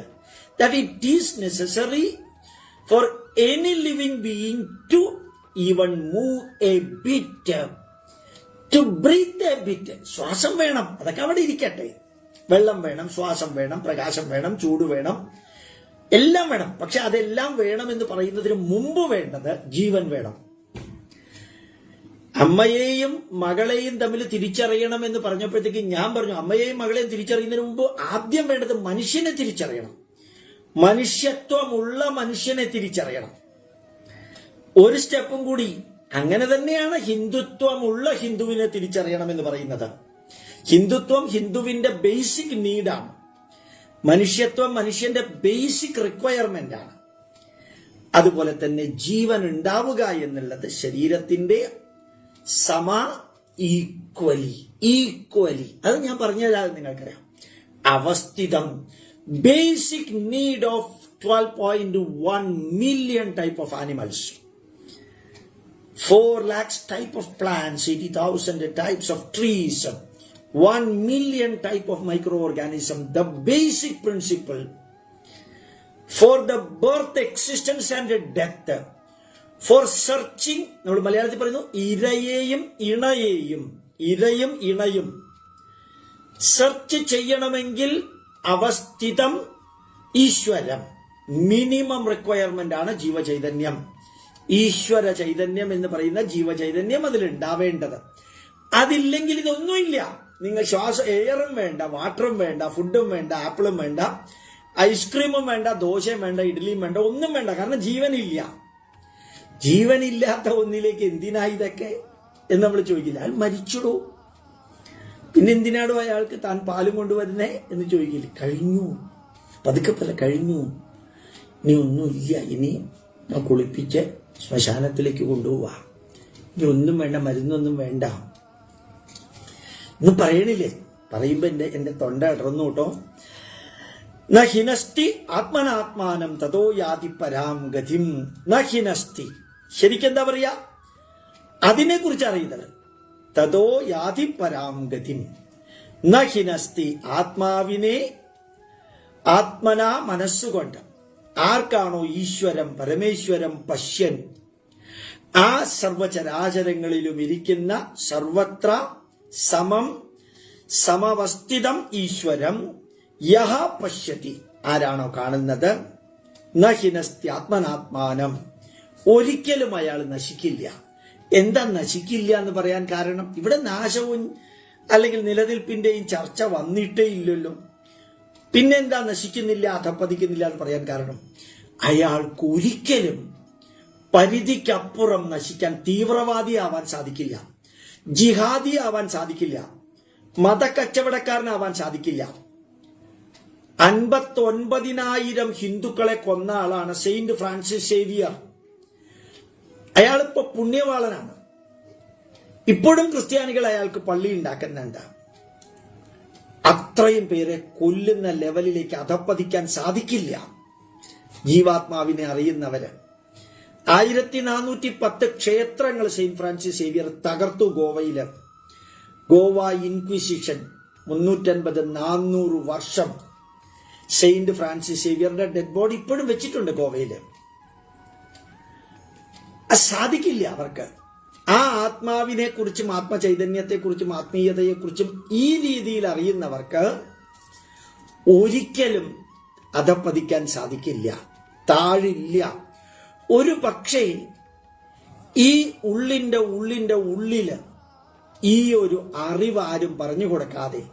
that it is necessary for any living being to even move a bit, to breathe a bit. ശ്വാസം വേണം, അതൊക്കെ അവിടെ ഇരിക്കട്ടെ. വെള്ളം വേണം, ശ്വാസം വേണം, പ്രകാശം വേണം, ചൂട് വേണം, എല്ലാം വേണം. പക്ഷെ അതെല്ലാം വേണം എന്ന് പറയുന്നതിന് മുമ്പ് വേണ്ടത് ജീവൻ വേണം. അമ്മയെയും മകളെയും തമ്മിൽ തിരിച്ചറിയണം എന്ന് പറഞ്ഞപ്പോഴത്തേക്ക് ഞാൻ പറഞ്ഞു, അമ്മയെയും മകളെയും തിരിച്ചറിയുന്നതിന് മുമ്പ് ആദ്യം വേണ്ടത് മനുഷ്യനെ തിരിച്ചറിയണം, മനുഷ്യത്വമുള്ള മനുഷ്യനെ തിരിച്ചറിയണം. ഒരു സ്റ്റെപ്പും കൂടി. അങ്ങനെ തന്നെയാണ് ഹിന്ദുത്വമുള്ള ഹിന്ദുവിനെ തിരിച്ചറിയണം എന്ന് പറയുന്നത്. ഹിന്ദുത്വം ഹിന്ദുവിന്റെ ബേസിക് നീഡാണ്. മനുഷ്യത്വം മനുഷ്യന്റെ ബേസിക് റിക്വയർമെന്റ് ആണ്. അതുപോലെ തന്നെ ജീവൻ ഉണ്ടാവുക എന്നുള്ളത് ശരീരത്തിന്റെ സമ ഈക്വലി. അത് ഞാൻ പറഞ്ഞുതരാതെ നിങ്ങൾക്കറിയാം. അവസ്ഥിതം, basic need of 12.1 million type of animals, 4 lakhs type of plants, 80,000 types of trees, 1 million type of microorganism. The basic principle for the birth, existence and death, for searching, നമ്മൾ മലയാളത്തിൽ പറയുന്നു ഇരയെയും ഇണയും സെർച്ച് ചെയ്യണമെങ്കിൽ അവസ്ഥിതം ഈശ്വരം, മിനിമം റിക്വയർമെന്റ് ആണ് ജീവചൈതന്യം. ഈശ്വര ചൈതന്യം എന്ന് പറയുന്ന ജീവചൈതന്യം അതിലുണ്ടാവേണ്ടത്. അതില്ലെങ്കിൽ ഇതൊന്നുമില്ല. നിങ്ങൾ എയറും വേണ്ട, വാട്ടറും വേണ്ട, ഫുഡും വേണ്ട, ആപ്പിളും വേണ്ട, ഐസ്ക്രീമും വേണ്ട, ദോശയും വേണ്ട, ഇഡ്ഡലിയും വേണ്ട, ഒന്നും വേണ്ട. കാരണം ജീവനില്ല. ജീവനില്ലാത്ത ഒന്നിലേക്ക് എന്തിനാ ഇതൊക്കെ എന്ന് നമ്മൾ ചോദിക്കില്ല. അയാൾ മരിച്ചിടൂ, പിന്നെ എന്തിനാടോ അയാൾക്ക് താൻ പാലും കൊണ്ടുവരുന്നേ എന്ന് ചോദിക്കില്ല. കഴിഞ്ഞു, പതുക്കെ പോലെ കഴിഞ്ഞു, ഇനി ഒന്നുമില്ല, ഇനി കുളിപ്പിച്ച് ശ്മശാനത്തിലേക്ക് കൊണ്ടുപോവാ, ഇനി ഒന്നും വേണ്ട, മരുന്നൊന്നും വേണ്ട എന്ന് പറയണില്ലേ. പറയുമ്പോ എന്റെ തൊണ്ട ഇടർന്നു കേട്ടോ. നഹിനസ്തി ആത്മനാത്മാനം തതോ യാതി പരാം ഗതിം. നഹിനസ്തി ശരിക്കെന്താ പറയാ, അതിനെ കുറിച്ച് അറിയുന്നത്. തതോ യാതി പരാം ഗതിം. നഹിനസ്തി ആത്മാവിനെ ആത്മന മനസ്സുകൊണ്ട് ആർക്കാണോ ഈശ്വരം പരമേശ്വരം പശ്യൻ, ആ സർവചരാചരങ്ങളിലും ഇരിക്കുന്ന സർവത്ര സമം സമവസ്ഥിതം ഈശ്വരം യഹ പശ്യതി, ആരാണോ കാണുന്നത്, നഹിനസ്തി ആത്മനാത്മാനം, ഒരിക്കലും അയാൾ നശിക്കില്ല. എന്താ നശിക്കില്ല എന്ന് പറയാൻ കാരണം, ഇവിടെ നാശവും അല്ലെങ്കിൽ നിലനിൽപ്പിന്റെയും ചർച്ച വന്നിട്ടേ ഇല്ലല്ലോ. പിന്നെന്താ നശിക്കുന്നില്ല, അധപ്പതിക്കുന്നില്ല എന്ന് പറയാൻ കാരണം, അയാൾക്ക് ഒരിക്കലും പരിധിക്കപ്പുറം നശിക്കാൻ, തീവ്രവാദിയാവാൻ സാധിക്കില്ല, ജിഹാദി ആവാൻ സാധിക്കില്ല, മതക്കച്ചവടക്കാരനാവാൻ സാധിക്കില്ല. 59,000 ഹിന്ദുക്കളെ കൊന്ന ആളാണ് സെയിന്റ് ഫ്രാൻസിസ് സേവിയർ. അയാളിപ്പോ പുണ്യവാളനാണ്. ഇപ്പോഴും ക്രിസ്ത്യാനികൾ അയാൾക്ക് പള്ളി ഉണ്ടാക്കുന്നുണ്ട്. അത്രയും പേരെ കൊല്ലുന്ന ലെവലിലേക്ക് അധപ്പതിക്കാൻ സാധിക്കില്ല ജീവാത്മാവിനെ അറിയുന്നവര്. 1410 ക്ഷേത്രങ്ങൾ സെയിന്റ് ഫ്രാൻസിസ് സേവിയർ തകർത്തു ഗോവയില്. ഗോവ ഇൻക്വിസിഷൻ 350-400 വർഷം സെയിന്റ് ഫ്രാൻസിസ് സേവിയറിന്റെ ഡെഡ് ബോഡി ഇപ്പോഴും വെച്ചിട്ടുണ്ട് ഗോവയില്. സാധിക്കില്ല അവർക്ക്. ആ ആത്മാവിനെ കുറിച്ചും ആത്മചൈതന്യത്തെക്കുറിച്ചും ആത്മീയതയെക്കുറിച്ചും ഈ രീതിയിൽ അറിയുന്നവർക്ക് ഒരിക്കലും അധപ്പതിക്കാൻ സാധിക്കില്ല, താഴില്ല. ഒരു പക്ഷേ ഈ ഉള്ളിന്റെ ഉള്ളില് ഈ ഒരു അറിവ് ആരും പറഞ്ഞു കൊടുക്കാതെ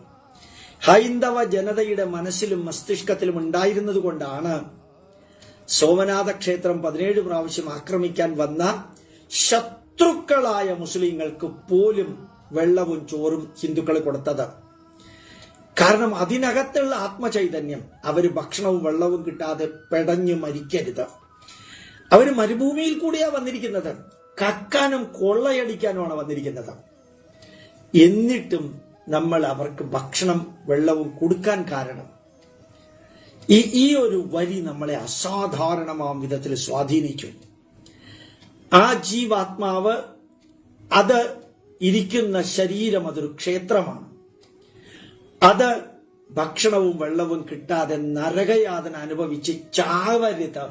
ഹൈന്ദവ ജനതയുടെ മനസ്സിലും മസ്തിഷ്കത്തിലും ഉണ്ടായിരുന്നത് കൊണ്ടാണ് സോമനാഥ ക്ഷേത്രം 17 പ്രാവശ്യം ആക്രമിക്കാൻ വന്ന ശത്രുക്കളായ മുസ്ലിങ്ങൾക്ക് പോലും വെള്ളവും ചോറും ഹിന്ദുക്കൾ കൊടുത്തത്. കാരണം അതിനകത്തുള്ള ആത്മചൈതന്യം, അവര് ഭക്ഷണവും വെള്ളവും കിട്ടാതെ പെടഞ്ഞു മരിക്കരുത്. അവര് മരുഭൂമിയിൽ കൂടിയാ വന്നിരിക്കുന്നത്, കക്കാനും കൊള്ളയടിക്കാനുമാണ് വന്നിരിക്കുന്നത്. എന്നിട്ടും നമ്മൾ അവർക്ക് ഭക്ഷണം വെള്ളവും കൊടുക്കാൻ കാരണം ഈ ഒരു വരി നമ്മളെ അസാധാരണമാം വിധത്തിൽ സ്വാധീനിച്ചു. ആ ജീവാത്മാവ്, അത് ഇരിക്കുന്ന ശരീരം അതൊരു ക്ഷേത്രമാണ്. അത് ഭക്ഷണവും വെള്ളവും കിട്ടാതെ നരകയാതന അനുഭവിച്ച് ചാവരുത്.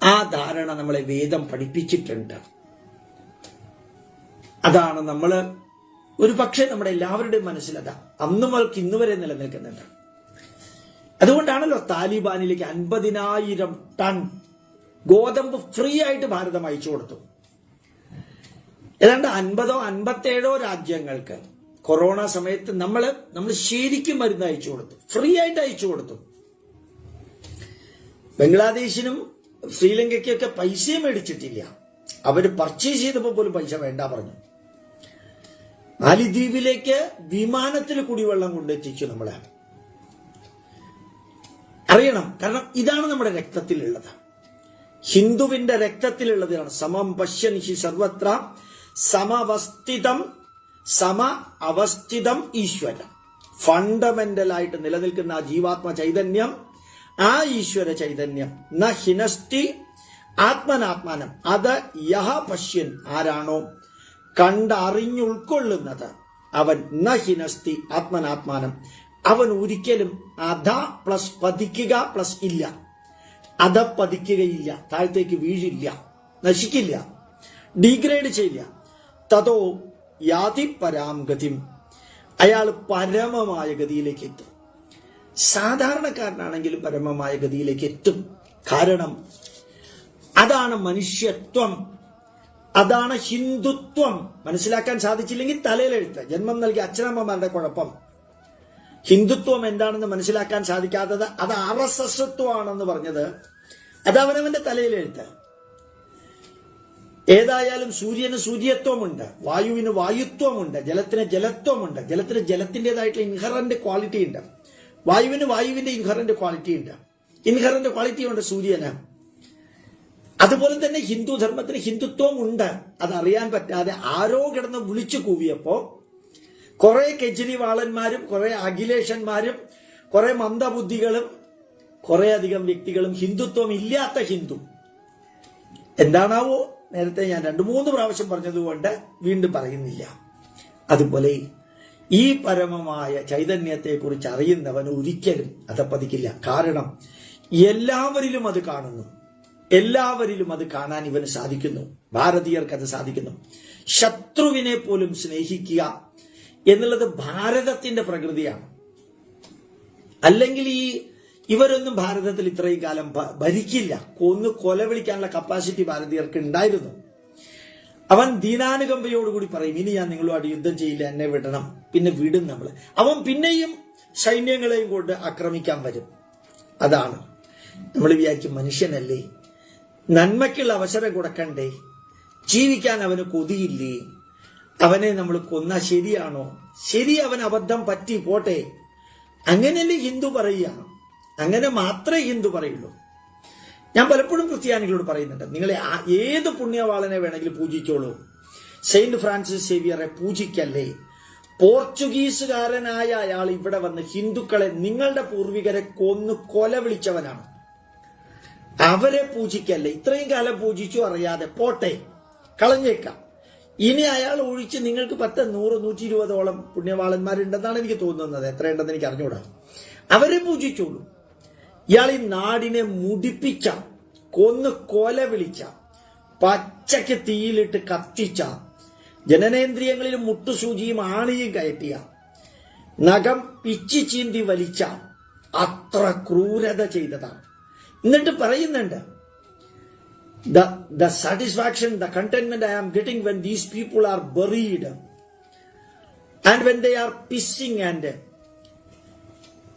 ആ ധാരണ നമ്മളെ വേദം പഠിപ്പിച്ചിട്ടുണ്ട്. അതാണ് നമ്മള് ഒരു പക്ഷേ നമ്മുടെ എല്ലാവരുടെയും മനസ്സിലതാ അന്നു മുതൽക്ക് ഇന്നു വരെ നിലനിൽക്കുന്നുണ്ട്. അതുകൊണ്ടാണല്ലോ താലിബാനിലേക്ക് 50,000 ടൺ ഗോതമ്പ് ഫ്രീ ആയിട്ട് ഭാരതം അയച്ചു കൊടുത്തു. ഏതാണ്ട് 50-57 രാജ്യങ്ങൾക്ക് കൊറോണ സമയത്ത് നമ്മൾ ശരിക്കും മരുന്ന് അയച്ചു കൊടുത്തു, ഫ്രീ ആയിട്ട് അയച്ചു കൊടുത്തു. ബംഗ്ലാദേശിനും ശ്രീലങ്കയ്ക്കൊക്കെ പൈസയും മേടിച്ചിട്ടില്ല. അവര് പർച്ചേസ് ചെയ്തപ്പോൾ പോലും പൈസ വേണ്ട പറഞ്ഞു. മാലിദ്വീപിലേക്ക് വിമാനത്തിൽ കുടിവെള്ളം കൊണ്ടെത്തിച്ചു. നമ്മളെ അറിയണം, കാരണം ഇതാണ് നമ്മുടെ രക്തത്തിലുള്ളത്, ഹിന്ദുവിന്റെ രക്തത്തിലുള്ളതാണ്. സമം പശ്യൻ ഹി സർവത്ര സമവസ്ഥിതം സമ അവസ്ഥിതം ഈശ്വരം. ഫണ്ടമെന്റലായിട്ട് നിലനിൽക്കുന്ന ആ ജീവാത്മ ചൈതന്യം, ആ ഈശ്വര ചൈതന്യം ന ഹിനസ്തി ആത്മനാത്മാനം, അത് യഹ പശ്യൻ, ആരാണോ കണ്ടറിഞ്ഞുൾക്കൊള്ളുന്നത്, അവൻ ന ഹിനസ്തി ആത്മനാത്മാനം, അവൻ ഒരിക്കലും അധ പ്ലസ് പതിക്കുക പ്ലസ് ഇല്ല, അധ പതിക്കുകയില്ല, താഴത്തേക്ക് വീഴില്ല, നശിക്കില്ല, ഡീഗ്രേഡ് ചെയ്യില്ല. തതോ യാതി പരാം ഗതിം, അയാൾ പരമമായ ഗതിയിലേക്ക് എത്തും. സാധാരണക്കാരനാണെങ്കിലും പരമമായ ഗതിയിലേക്ക് എത്തും. കാരണം അതാണ് മനുഷ്യത്വം, അതാണ് ഹിന്ദുത്വം. മനസ്സിലാക്കാൻ സാധിച്ചില്ലെങ്കിൽ തലയിലെഴുത്ത്. ജന്മം നൽകിയ അച്ഛനമ്മമാരുടെ കുഴപ്പം. ഹിന്ദുത്വം എന്താണെന്ന് മനസ്സിലാക്കാൻ സാധിക്കാത്തത്, അത് RSS ത്വമാണെന്ന് പറഞ്ഞത്, അത് അവനവന്റെ തലയിലെഴുത്ത്. ഏതായാലും സൂര്യന് സൂര്യത്വമുണ്ട്, വായുവിന് വായുത്വമുണ്ട്, ജലത്തിന് ജലത്വമുണ്ട്. ജലത്തിന് ജലത്തിൻ്റെതായിട്ടുള്ള ഇൻഹറന്റ് ക്വാളിറ്റി ഉണ്ട്, വായുവിന് വായുവിന്റെ ഇൻഹറന്റ് ക്വാളിറ്റി ഉണ്ട്. ഇൻഹറന്റ് ക്വാളിറ്റി ഉണ്ട് സൂര്യന്. അതുപോലെ തന്നെ ഹിന്ദു ധർമ്മത്തിന് ഹിന്ദുത്വം ഉണ്ട്. അതറിയാൻ പറ്റാതെ ആരോ കിടന്ന് വിളിച്ചു കൂവിയപ്പോ കുറെ കെജ്രിവാളന്മാരും കുറെ അഖിലേഷന്മാരും കുറെ മന്ദബുദ്ധികളും കുറെ അധികം വ്യക്തികളും ഹിന്ദുത്വം ഇല്ലാത്ത ഹിന്ദു എന്താണാവോ, നേരത്തെ ഞാൻ 2-3 പ്രാവശ്യം പറഞ്ഞതുകൊണ്ട് വീണ്ടും പറയുന്നില്ല. അതുപോലെ ഈ പരമമായ ചൈതന്യത്തെ കുറിച്ച് അറിയുന്നവൻ ഒരിക്കലും അധപ്പതിക്കില്ല. കാരണം എല്ലാവരിലും അത് കാണുന്നു, എല്ലാവരിലും അത് കാണാൻ ഇവന് സാധിക്കുന്നു. ഭാരതീയർക്ക് അത് സാധിക്കുന്നു. ശത്രുവിനെ പോലും സ്നേഹിക്കുക എന്നുള്ളത് ഭാരതത്തിന്റെ പ്രകൃതിയാണ്. അല്ലെങ്കിൽ ഇവരൊന്നും ഭാരതത്തിൽ ഇത്രയും കാലം ഭരിക്കില്ല. കൊലവിളിക്കാനുള്ള കപ്പാസിറ്റി ഭാരതീയർക്ക് ഉണ്ടായിരുന്നു. അവൻ ദീനാനുകമ്പയോടുകൂടി പറയും, ഇനി ഞാൻ നിങ്ങളുമായിട്ട് യുദ്ധം ചെയ്യില്ല, എന്നെ വിടണം. പിന്നെ വിടും നമ്മൾ. അവൻ പിന്നെയും സൈന്യങ്ങളെയും കൊണ്ട് ആക്രമിക്കാൻ വരും. അതാണ് നമ്മൾ വിചാരിക്കും, മനുഷ്യനല്ലേ, നന്മയ്ക്കുള്ള അവസരം കൊടുക്കണ്ടേ, ജീവിക്കാൻ അവന് കൊതിയില്ലേ, അവനെ നമ്മൾ കൊന്ന ശരിയാണോ, ശരി, അവൻ അബദ്ധം പറ്റി പോട്ടെ, അങ്ങനെയല്ലേ ഹിന്ദു പറയുക. അങ്ങനെ മാത്രമേ ഹിന്ദു പറയുള്ളൂ. ഞാൻ പലപ്പോഴും ക്രിസ്ത്യാനികളോട് പറയുന്നുണ്ട്, നിങ്ങളെ ഏത് പുണ്യവാളനെ വേണമെങ്കിലും പൂജിച്ചോളൂ, സെയിന്റ് ഫ്രാൻസിസ് സേവിയറെ പൂജിക്കല്ലേ. പോർച്ചുഗീസുകാരനായ അയാൾ ഇവിടെ വന്ന് ഹിന്ദുക്കളെ, നിങ്ങളുടെ പൂർവികരെ കൊല വിളിച്ചവനാണ്, അവരെ പൂജിക്കല്ലേ. ഇത്രയും കാലം പൂജിച്ചു, അറിയാതെ പോട്ടെ, കളഞ്ഞേക്കാം. ഇനി അയാൾ ഒഴിച്ച് നിങ്ങൾക്ക് 10, 100, 120ഓളം പുണ്യവാളന്മാരുണ്ടെന്നാണ് എനിക്ക് തോന്നുന്നത്. എത്രയുണ്ടെന്ന് എനിക്ക് അറിഞ്ഞുകൂടാ. അവരെ പൂജിച്ചോളൂ. ഇയാൾ ഈ നാടിനെ മുടിപ്പിച്ച, കൊല വിളിച്ച, പച്ചയ്ക്ക് തീയിലിട്ട് കത്തിച്ച, ജനനേന്ദ്രിയങ്ങളിൽ മുട്ടുസൂചിയും ആണിയും കയറ്റിയ, നഖം പിച്ചി ചീന്തി വലിച്ച, അത്ര ക്രൂരത ചെയ്തതാണ്. എന്നിട്ട് പറയുന്നുണ്ട്, the satisfaction, the contentment I am getting when these people are buried and when they are pissing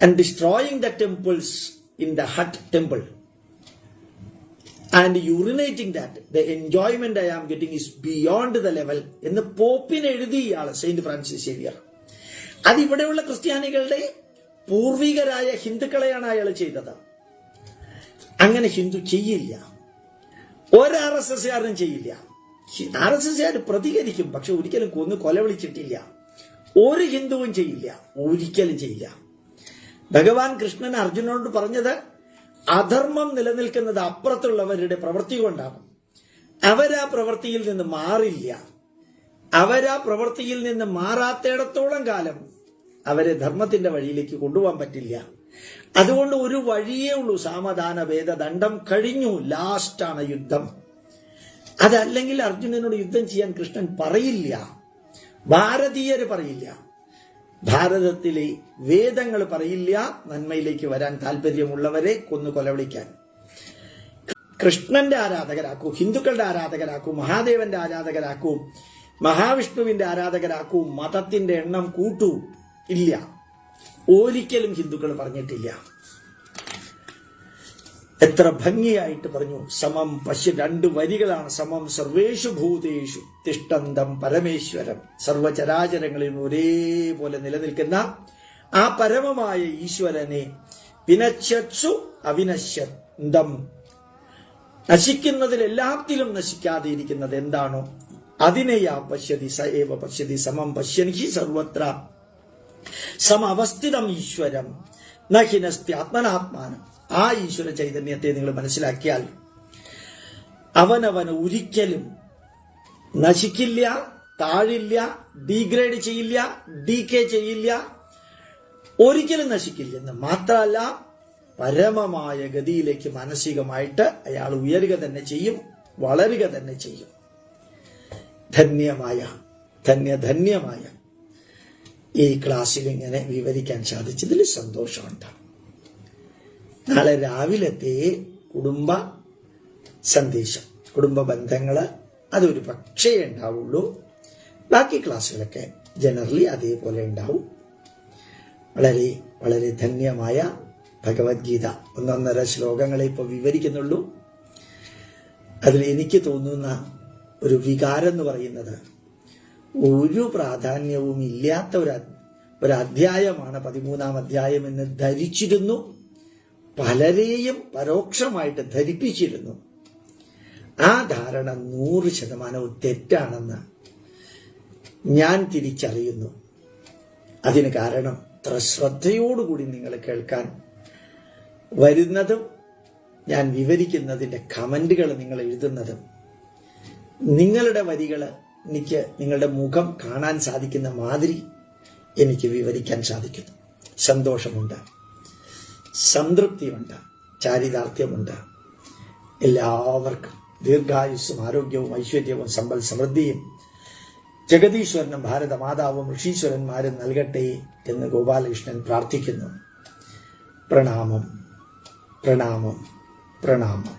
and destroying the temples in the hut temple and urinating, that the enjoyment I am getting is beyond the level എന്ന് പോപ്പിന് എഴുതിയ സെയിന്റ് ഫ്രാൻസിസ് സേവിയർ. അതിവിടെയുള്ള ക്രിസ്ത്യാനികളുടെ പൂർവികരായ ഹിന്ദുക്കളെയാണ് അയാൾ ചെയ്തത്. അങ്ങനെ ഹിന്ദു ചെയ്യില്ല, ഒരു RSSകാരനും ചെയ്യില്ല. RSSകാർ പ്രതികരിക്കും, പക്ഷെ ഒരിക്കലും കൊല വിളിച്ചിട്ടില്ല. ഒരു ഹിന്ദുവും ചെയ്യില്ല, ഒരിക്കലും ചെയ്യില്ല. ഭഗവാൻ കൃഷ്ണൻ അർജുനനോട് പറഞ്ഞത്, അധർമ്മം നിലനിൽക്കുന്നത് അപ്പുറത്തുള്ളവരുടെ പ്രവൃത്തി കൊണ്ടാണ്. അവരാ പ്രവൃത്തിയിൽ നിന്ന് മാറില്ല. അവരാ പ്രവൃത്തിയിൽ നിന്ന് മാറാത്തിടത്തോളം കാലം അവരെ ധർമ്മത്തിന്റെ വഴിയിലേക്ക് കൊണ്ടുപോകാൻ പറ്റില്ല. അതുകൊണ്ട് ഒരു വഴിയേ ഉള്ളൂ, സാമദാന ഭേദ ദണ്ഡം കഴിഞ്ഞു, ലാസ്റ്റാണ് യുദ്ധം. അതല്ലെങ്കിൽ അർജുനനോട് യുദ്ധം ചെയ്യാൻ കൃഷ്ണൻ പറയില്ല, ഭാരതീയര് പറയില്ല, ഭാരതത്തിലെ വേദങ്ങൾ പറയില്ല നന്മയിലേക്ക് വരാൻ താല്പര്യമുള്ളവരെ കൊലവിളിക്കാൻ. കൃഷ്ണന്റെ ആരാധകരാക്കൂ, ഹിന്ദുക്കളുടെ ആരാധകരാക്കൂ, മഹാദേവന്റെ ആരാധകരാക്കൂ, മഹാവിഷ്ണുവിന്റെ ആരാധകരാക്കൂ, മതത്തിന്റെ എണ്ണം കൂട്ടൂ. ഇല്ല, ഒരിക്കലും ഹിന്ദുക്കൾ പറഞ്ഞിട്ടില്ല. എത്ര ഭംഗിയായിട്ട് പറഞ്ഞു. സമം പശ്യ, 2 വരികളാണ്. സമം സർവേഷു ഭൂതേഷു തിഷ്ടന്തം പരമേശ്വരം, സർവചരാചരങ്ങളിലും ഒരേപോലെ നിലനിൽക്കുന്ന ആ പരമമായ ഈശ്വരനെ വിനശ്യത്സു അവിനശ്യന്തം, നശിക്കുന്നതിൽ എല്ലാത്തിലും നശിക്കാതെ ഇരിക്കുന്നത് എന്താണോ അതിനെയാ പശ്യതി സ ഏവ പശ്യതി സമം പശ്യൻ ഹി സർവത്ര സമവസ്ഥിതം ഈശ്വരം നഹിനസ്തി ആത്മനാത്മാനം. ആ ഈശ്വര ചൈതന്യത്തെ നിങ്ങൾ മനസ്സിലാക്കിയാൽ അവനവന് ഒരിക്കലും നശിക്കില്ല, താഴില്ല, ഡീഗ്രേഡ് ചെയ്യില്ല, ഡീകേ ചെയ്യില്ല, ഒരിക്കലും നശിക്കില്ലെന്ന് മാത്രമല്ല പരമമായ ഗതിയിലേക്ക് മാനസികമായിട്ട് അയാൾ ഉയരുക തന്നെ ചെയ്യും, വളരുക തന്നെ ചെയ്യും. ധന്യമായ ഈ ക്ലാസ്സിൽ ഇങ്ങനെ വിവരിക്കാൻ സാധിച്ചതിൽ സന്തോഷമുണ്ട്. നാളെ രാവിലത്തെ കുടുംബ സന്ദേശം, കുടുംബ ബന്ധങ്ങള് അതൊരു പക്ഷേ ഉണ്ടാവുള്ളൂ. ബാക്കി ക്ലാസ്സുകളൊക്കെ ജനറലി അതേപോലെ ഉണ്ടാവും. വളരെ വളരെ ധന്യമായ ഭഗവത്ഗീത 1.5 ശ്ലോകങ്ങളെ ഇപ്പോൾ വിവരിക്കുന്നുള്ളൂ. അതിൽ എനിക്ക് തോന്നുന്ന ഒരു വികാരം എന്ന് പറയുന്നത് ഒരു പ്രാധാന്യവും ഇല്ലാത്ത ഒരു അധ്യായമാണ് 13-ാം അധ്യായം എന്ന് ധരിച്ചിരുന്നു. പലരെയും പരോക്ഷമായിട്ട് ധരിപ്പിച്ചിരുന്നു. ആ ധാരണ 100% തെറ്റാണെന്ന് ഞാൻ തിരിച്ചറിയുന്നു. അതിന് കാരണം ഇത്ര ശ്രദ്ധയോടുകൂടി നിങ്ങൾ കേൾക്കാൻ വരുന്നതും ഞാൻ വിവരിക്കുന്നതിൻ്റെ കമന്റുകൾ നിങ്ങൾ എഴുതുന്നതും നിങ്ങളുടെ വരികൾ എനിക്ക് നിങ്ങളുടെ മുഖം കാണാൻ സാധിക്കുന്ന മാതിരി എനിക്ക് വിവരിക്കാൻ സാധിക്കുന്നു. സന്തോഷമുണ്ട്, സംതൃപ്തിയുണ്ട്, ചാരിതാർത്ഥ്യമുണ്ട്. എല്ലാവർക്കും ദീർഘായുസ്സും ആരോഗ്യവും ഐശ്വര്യവും സമ്പൽ സമൃദ്ധിയും ജഗദീശ്വരനും ഭാരതമാതാവും ഋഷീശ്വരന്മാരും നൽകട്ടെ എന്ന് ഗോപാലകൃഷ്ണൻ പ്രാർത്ഥിക്കുന്നു. പ്രണാമം, പ്രണാമം, പ്രണാമം.